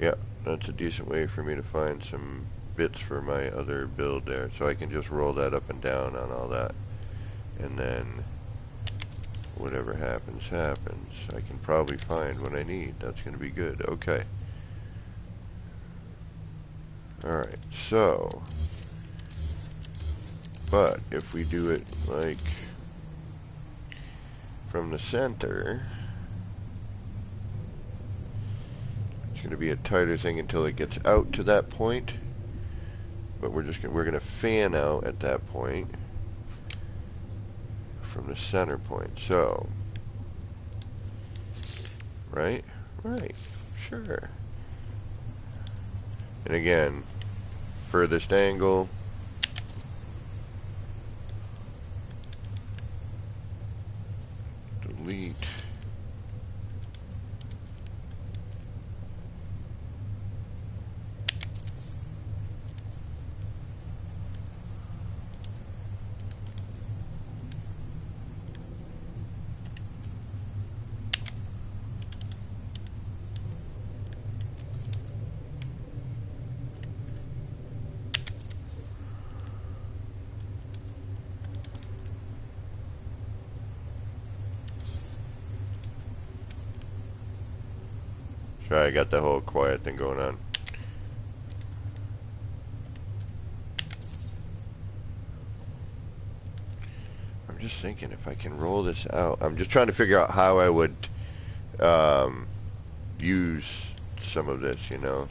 Yeah, that's a decent way for me to find some bits for my other build there. So I can just roll that up and down on all that. And then whatever happens, happens. I can probably find what I need. That's going to be good. Okay. Alright, so. But if we do it like from the center, it's going to be a tighter thing until it gets out to that point. But we're going to fan out at that point from the center point. So, right, sure. And again, furthest angle. Delete. Sorry, I got the whole quiet thing going on. I'm just thinking if I can roll this out. I'm just trying to figure out how I would use some of this, you know.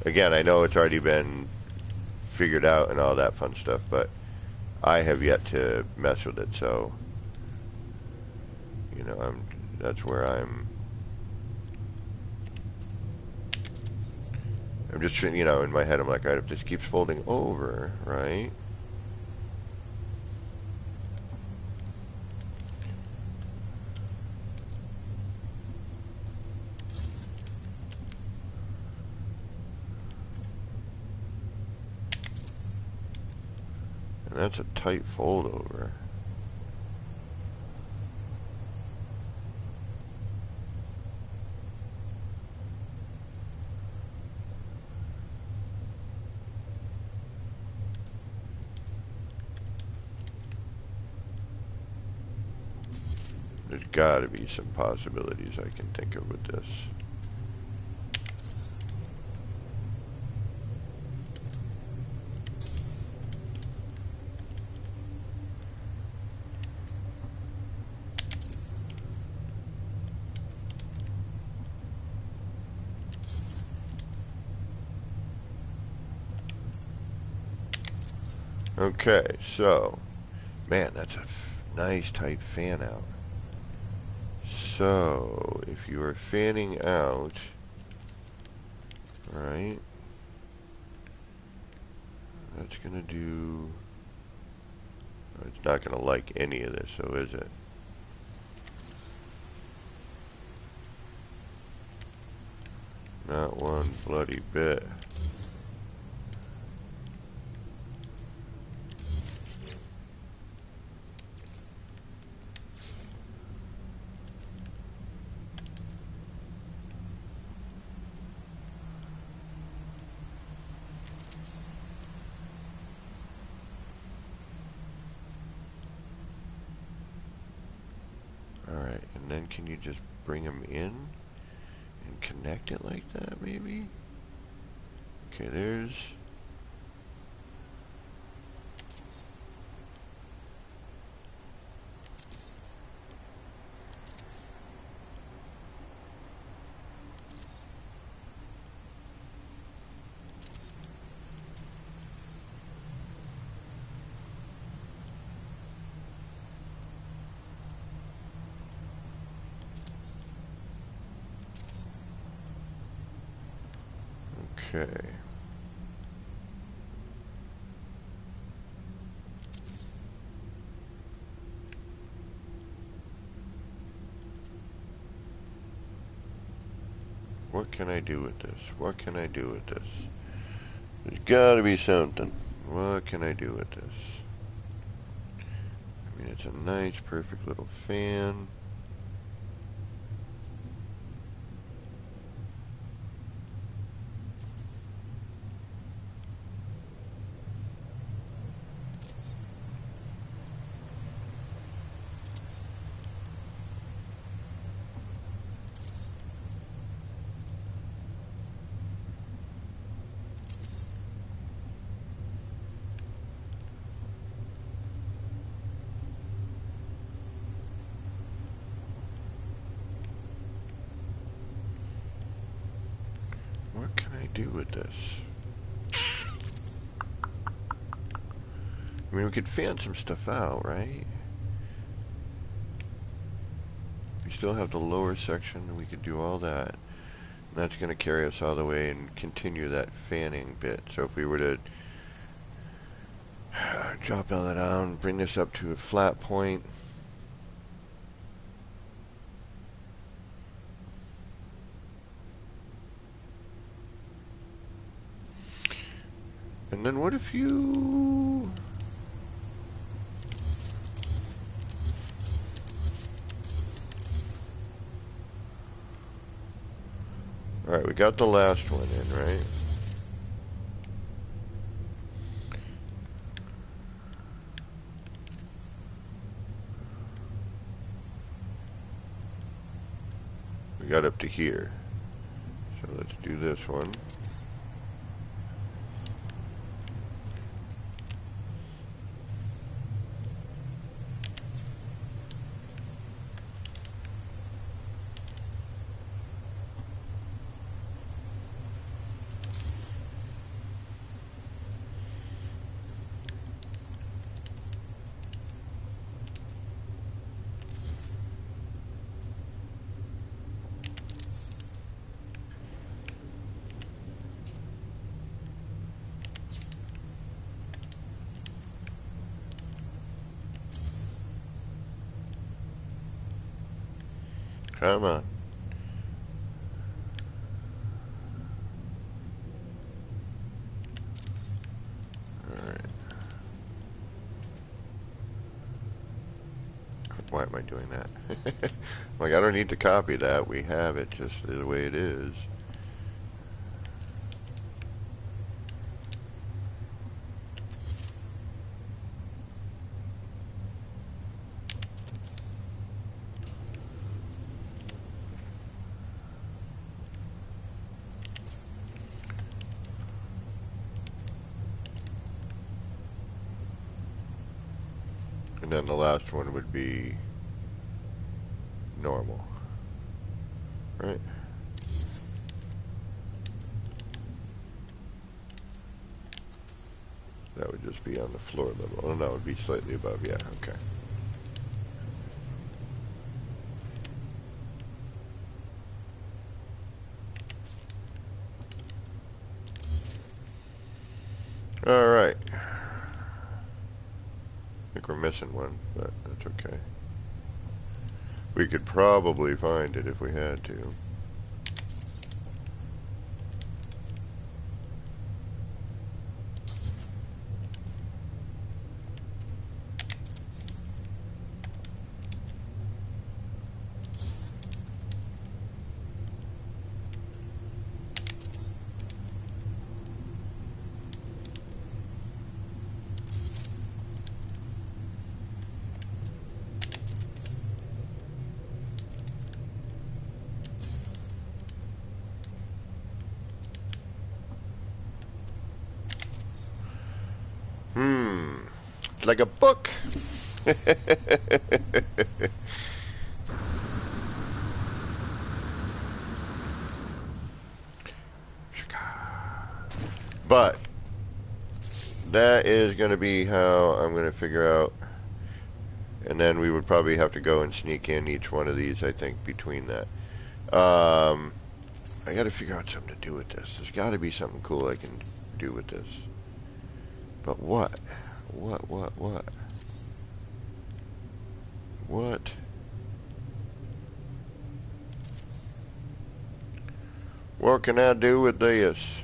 Again, I know it's already been figured out and all that fun stuff, but I have yet to mess with it, so, you know, that's where I'm just, you know, in my head, I'm like, all right, if this keeps folding over, right? And that's a tight fold over. There's got to be some possibilities I can think of with this. Okay, so, man, that's a nice tight fan out. So, if you are fanning out, right, that's gonna do, it's not gonna like any of this, so is it? Not one bloody bit. Alright, and then can you just bring them in and connect it like that, maybe? Okay, there's... Okay. What can I do with this? What can I do with this? There's gotta be something. What can I do with this? I mean, it's a nice, perfect little fan. What can I do with this? I mean, we could fan some stuff out, right? We still have the lower section, and we could do all that. And that's going to carry us all the way and continue that fanning bit. So if we were to drop all that down, bring this up to a flat point. And then what if you... Alright, we got the last one in, right? We got up to here. So let's do this one. Come on. Alright. Why am I doing that? Like, I don't need to copy that. We have it just the way it is. And then the last one would be normal. Right? That would just be on the floor level. Oh no, it would be slightly above. Yeah, okay. All right. I think we're missing one, but that's okay. We could probably find it if we had to. It's like a book. But that is going to be how I'm going to figure out. And then we would probably have to go and sneak in each one of these, I think, between that. I got to figure out something to do with this. There's got to be something cool I can do with this. But what? What? What can I do with this?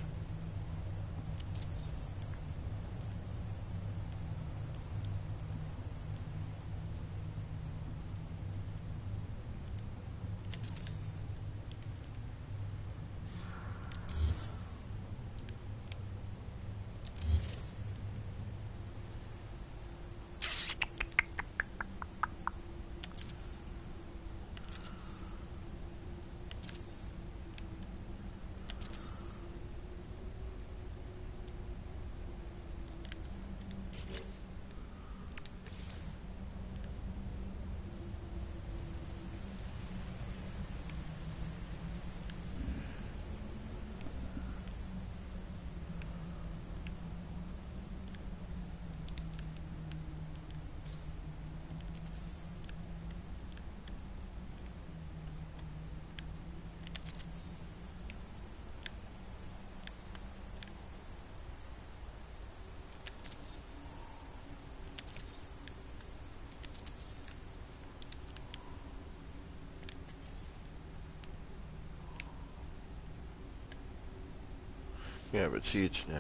Yeah, but see, it's no.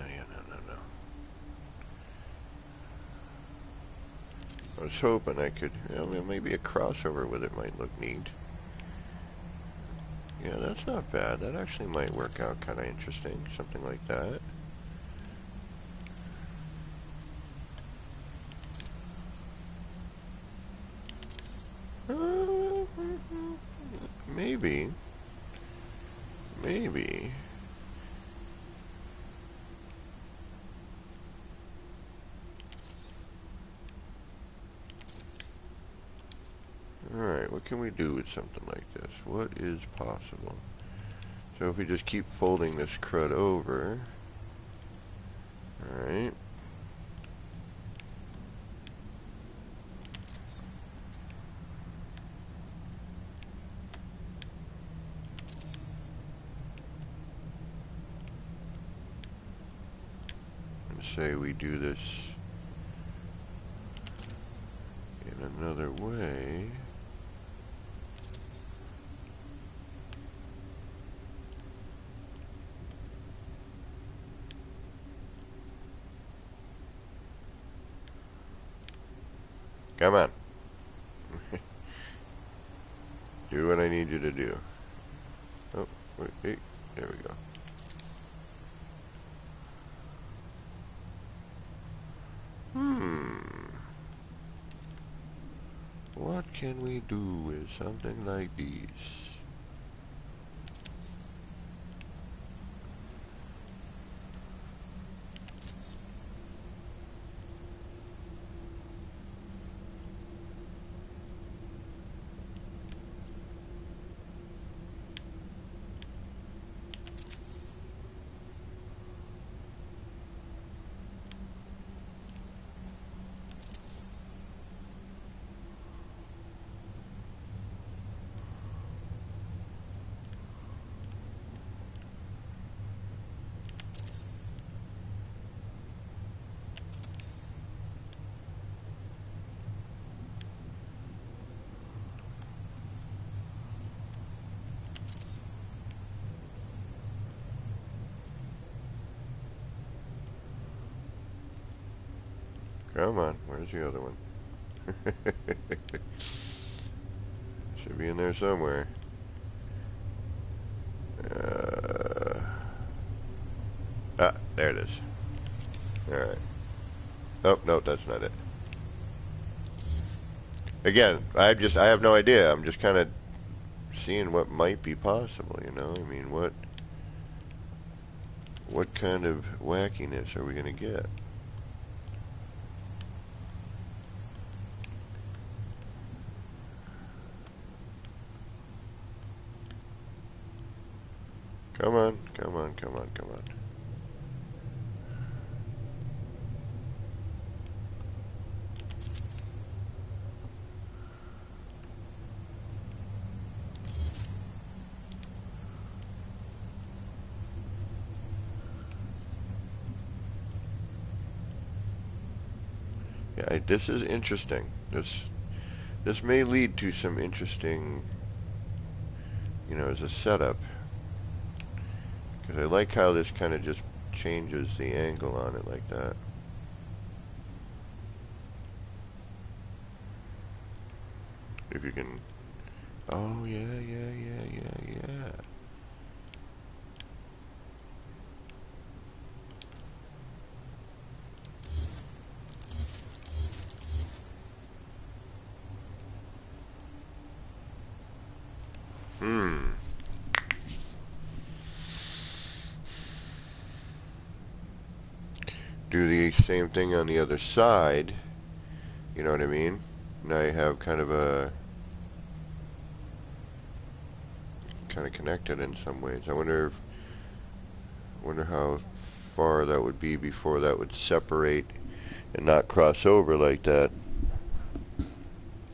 I was hoping I could, maybe a crossover with it might look neat. Yeah, that's not bad. That actually might work out kind of interesting. Something like that. Maybe. Alright, what can we do with something like this? What is possible? So if we just keep folding this crud over. Alright. And say we do this in another way. Come on. Do what I need you to do. Oh, wait, there we go. What can we do with something like this? Come on, where's the other one? Should be in there somewhere. There it is. Alright. Oh, no, that's not it. Again, I have no idea. I'm just kind of seeing what might be possible, you know? I mean, what kind of wackiness are we going to get? Come on, come on, come on, come on. Yeah, this is interesting. This may lead to some interesting, you know, as a setup. Because I like how this kind of just changes the angle on it like that. If you can... Oh, yeah, yeah, yeah, yeah, yeah. Do the same thing on the other side. You know what I mean? Now you have kind of connected in some ways. I wonder how far that would be before that would separate and not cross over like that.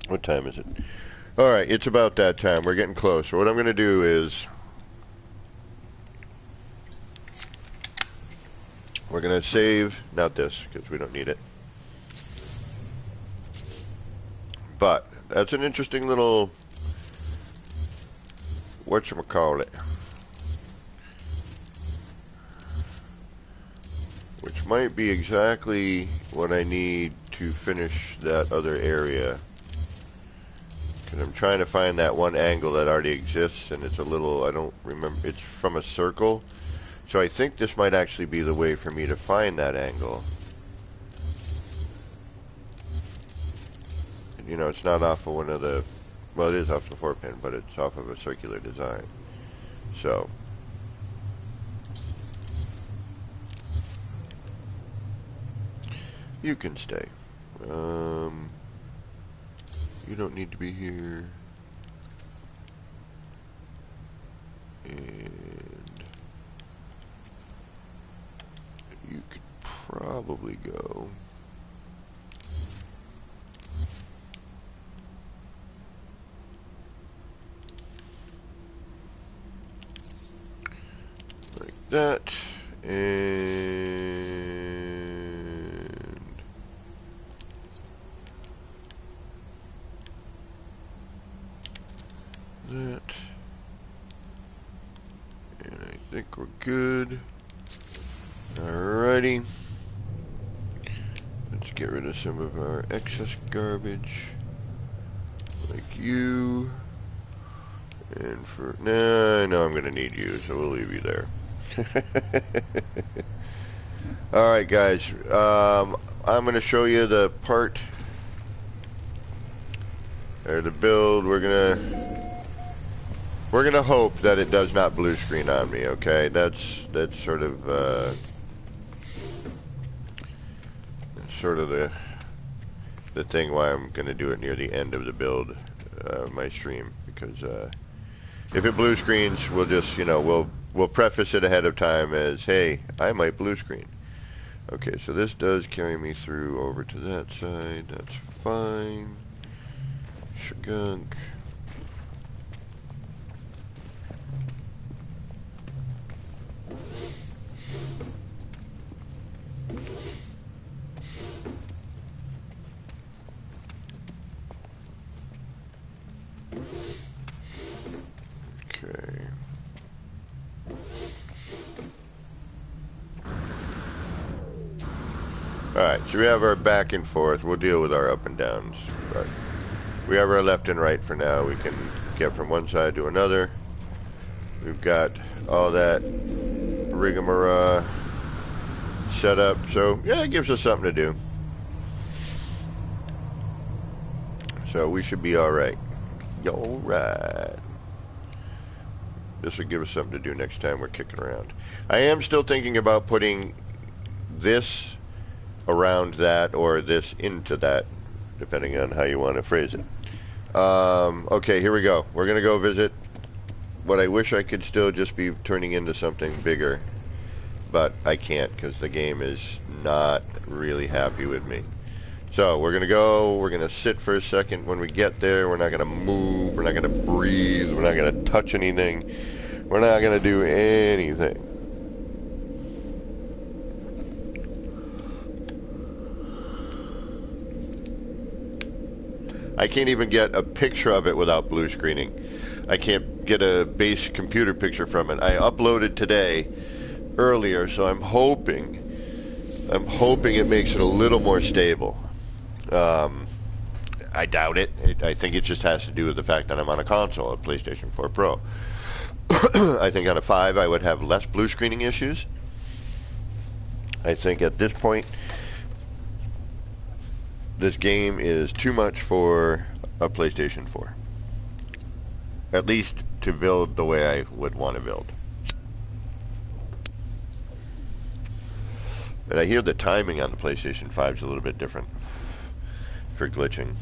What time is it? Alright, it's about that time. We're getting close. So what I'm going to do is we're going to save, not this, because we don't need it. But that's an interesting little, whatchamacallit, which might be exactly what I need to finish that other area. Because I'm trying to find that one angle that already exists, and it's a little, I don't remember, it's from a circle. So I think this might actually be the way for me to find that angle. You know, it's not off of one of the, well, it is off the 4-pin, but it's off of a circular design. So, you can stay. You don't need to be here. And you could probably go. Like that. And that. And I think we're good. Alrighty. Let's get rid of some of our excess garbage. Like you. And for nah, I know I'm gonna need you, so we'll leave you there. Alright guys, I'm gonna show you the part or the build. We're gonna hope that it does not blue screen on me, okay? That's sort of the thing why I'm gonna do it near the end of the build, my stream, because if it blue screens, we'll just, you know, we'll preface it ahead of time as, hey, I might blue screen. Okay, so this does carry me through over to that side. That's fine. Shagunk. Okay. Alright, so we have our back and forth. We'll deal with our up and downs. But we have our left and right for now. We can get from one side to another. We've got all that rigmarole set up. So, yeah, it gives us something to do. So we should be alright. Alright. This will give us something to do next time we're kicking around. I am still thinking about putting this around that or this into that, depending on how you want to phrase it. Okay, here we go. We're going to go visit what I wish I could still just be turning into something bigger, but I can't because the game is not really happy with me. So we're going to go, we're going to sit for a second. When we get there, we're not going to move, we're not going to breathe, we're not going to touch anything, we're not going to do anything. I can't even get a picture of it without blue screening. I can't get a base computer picture from it. I uploaded today earlier, so I'm hoping it makes it a little more stable. I doubt it. I think it just has to do with the fact that I'm on a console, a PlayStation 4 Pro. I think on a 5 I would have less blue screening issues. I think at this point this game is too much for a PlayStation 4. At least to build the way I would want to build. And I hear the timing on the PlayStation 5 is a little bit different for glitching.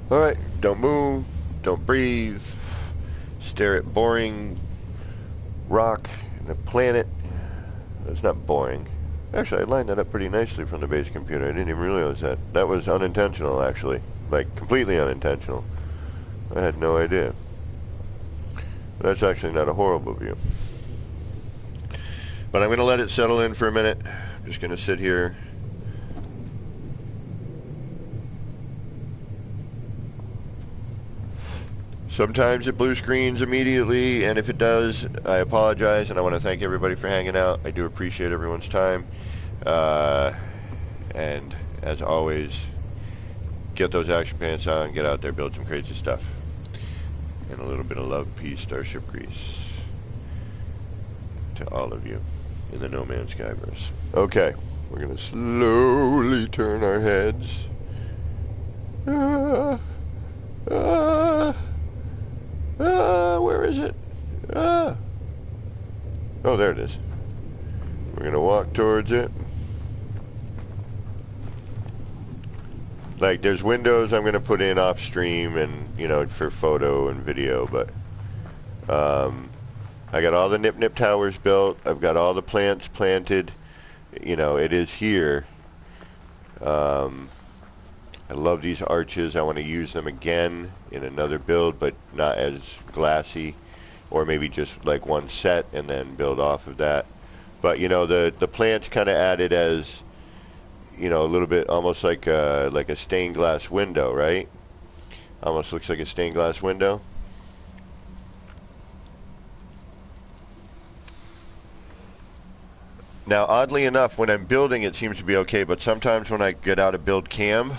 Alright, don't move, don't breathe, stare at boring rock and a planet. That's not boring. Actually, I lined that up pretty nicely from the base computer. I didn't even realize that. That was unintentional, actually. Like, completely unintentional. I had no idea. But that's actually not a horrible view. But I'm going to let it settle in for a minute. I'm just going to sit here. Sometimes it blue screens immediately, and if it does, I apologize, and I want to thank everybody for hanging out. I do appreciate everyone's time. And as always, get those action pants on, get out there, build some crazy stuff. And a little bit of love, peace, starship grease to all of you in the No Man's Skyverse. Okay, we're going to slowly turn our heads. Where is it? Oh, there it is. We're going to walk towards it. Like, there's windows I'm going to put in off stream and, you know, for photo and video, but I got all the nip towers built. I've got all the plants planted. You know, it is here. I love these arches. I want to use them again in another build, but not as glassy, or maybe just like one set and then build off of that. But you know, the plants kind of added as, you know, a little bit almost like a stained glass window, right? Almost looks like a stained glass window. Now, oddly enough, when I'm building, it seems to be okay, but sometimes when I get out of build cam,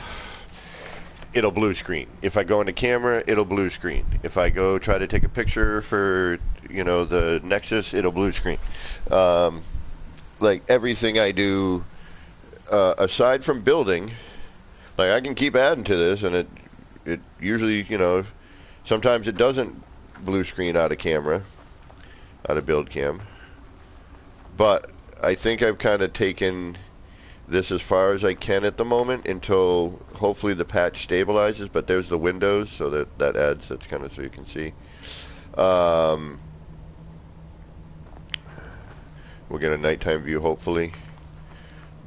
it'll blue screen. If I go into camera, it'll blue screen. If I go try to take a picture for, you know, the Nexus, it'll blue screen. Like everything I do, aside from building, like I can keep adding to this, and it usually, you know, sometimes it doesn't blue screen out of camera, out of build cam. But I think I've kind of taken this as far as I can at the moment until hopefully the patch stabilizes. But there's the windows, so that adds, that's kind of so you can see. We'll get a nighttime view hopefully.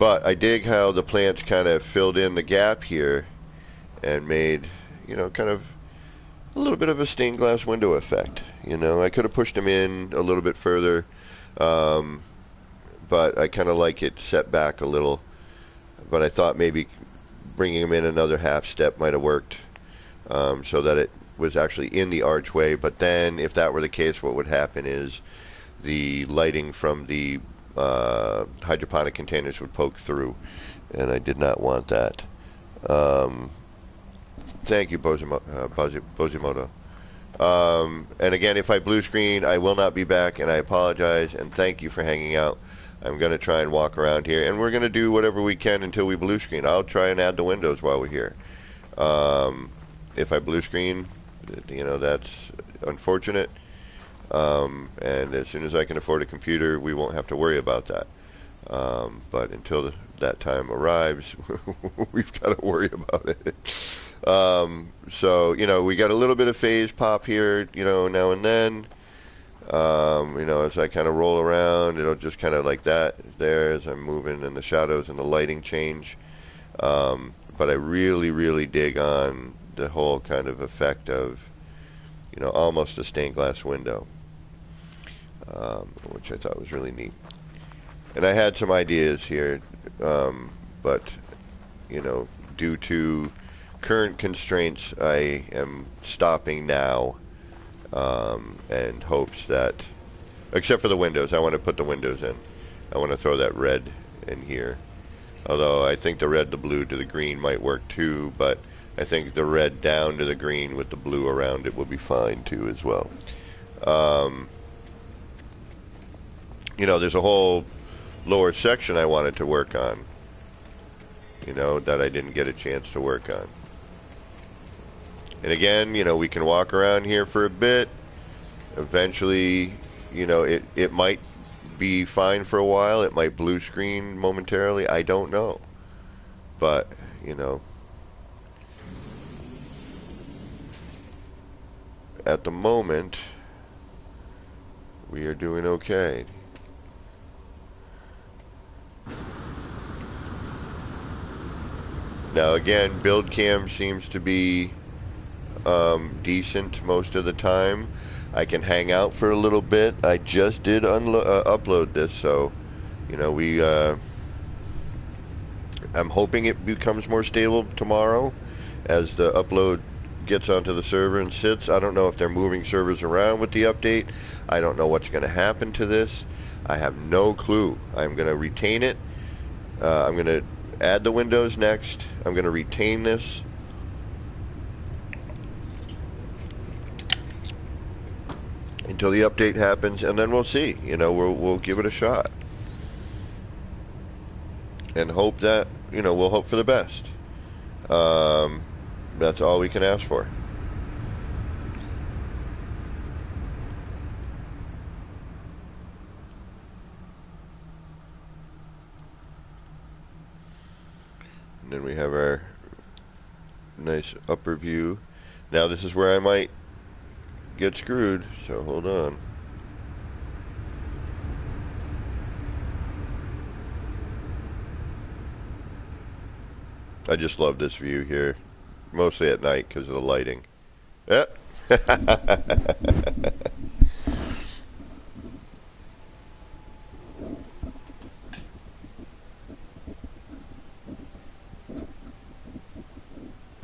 But I dig how the plants kind of filled in the gap here and made, kind of a little bit of a stained glass window effect. I could have pushed them in a little bit further, but I kind of like it set back a little. But I thought maybe bringing them in another half step might have worked, so that it was actually in the archway. But then, if that were the case, what would happen is the lighting from the hydroponic containers would poke through, and I did not want that. Thank you, Bozimoto. And again, if I blue screen, I will not be back, and I apologize, and thank you for hanging out. I'm going to try and walk around here, and we're going to do whatever we can until we blue screen. I'll try and add the windows while we're here. If I blue screen, that's unfortunate. And as soon as I can afford a computer, we won't have to worry about that. But until that time arrives, we've got to worry about it. So, we got a little bit of phase pop here, now and then. As I kind of roll around, it'll just kind of like that there as I'm moving, and the shadows and the lighting change. But I really, really dig on the whole kind of effect of, almost a stained glass window, which I thought was really neat. And I had some ideas here, but, due to current constraints, I am stopping now, and hopes that, except for the windows, I want to put the windows in. I want to throw that red in here. Although I think the red, the blue to the green might work too, but I think the red down to the green with the blue around it will be fine too as well. There's a whole lower section I wanted to work on, that I didn't get a chance to work on. And again, we can walk around here for a bit. Eventually, it might be fine for a while. It might blue screen momentarily. I don't know. But, at the moment, we are doing okay. Now again, build cam seems to be decent most of the time. I can hang out for a little bit. I just did upload this, so I'm hoping it becomes more stable tomorrow as the upload gets onto the server and sits. I don't know if they're moving servers around with the update. I don't know what's going to happen to this. I have no clue. I'm going to retain it. I'm going to add the windows next. I'm going to retain this. Until the update happens, and then we'll see. We'll give it a shot, and hope that we'll hope for the best. That's all we can ask for. And then we have our nice upper view. Now this is where I might get screwed, so hold on. I just love this view here, mostly at night because of the lighting. Yep.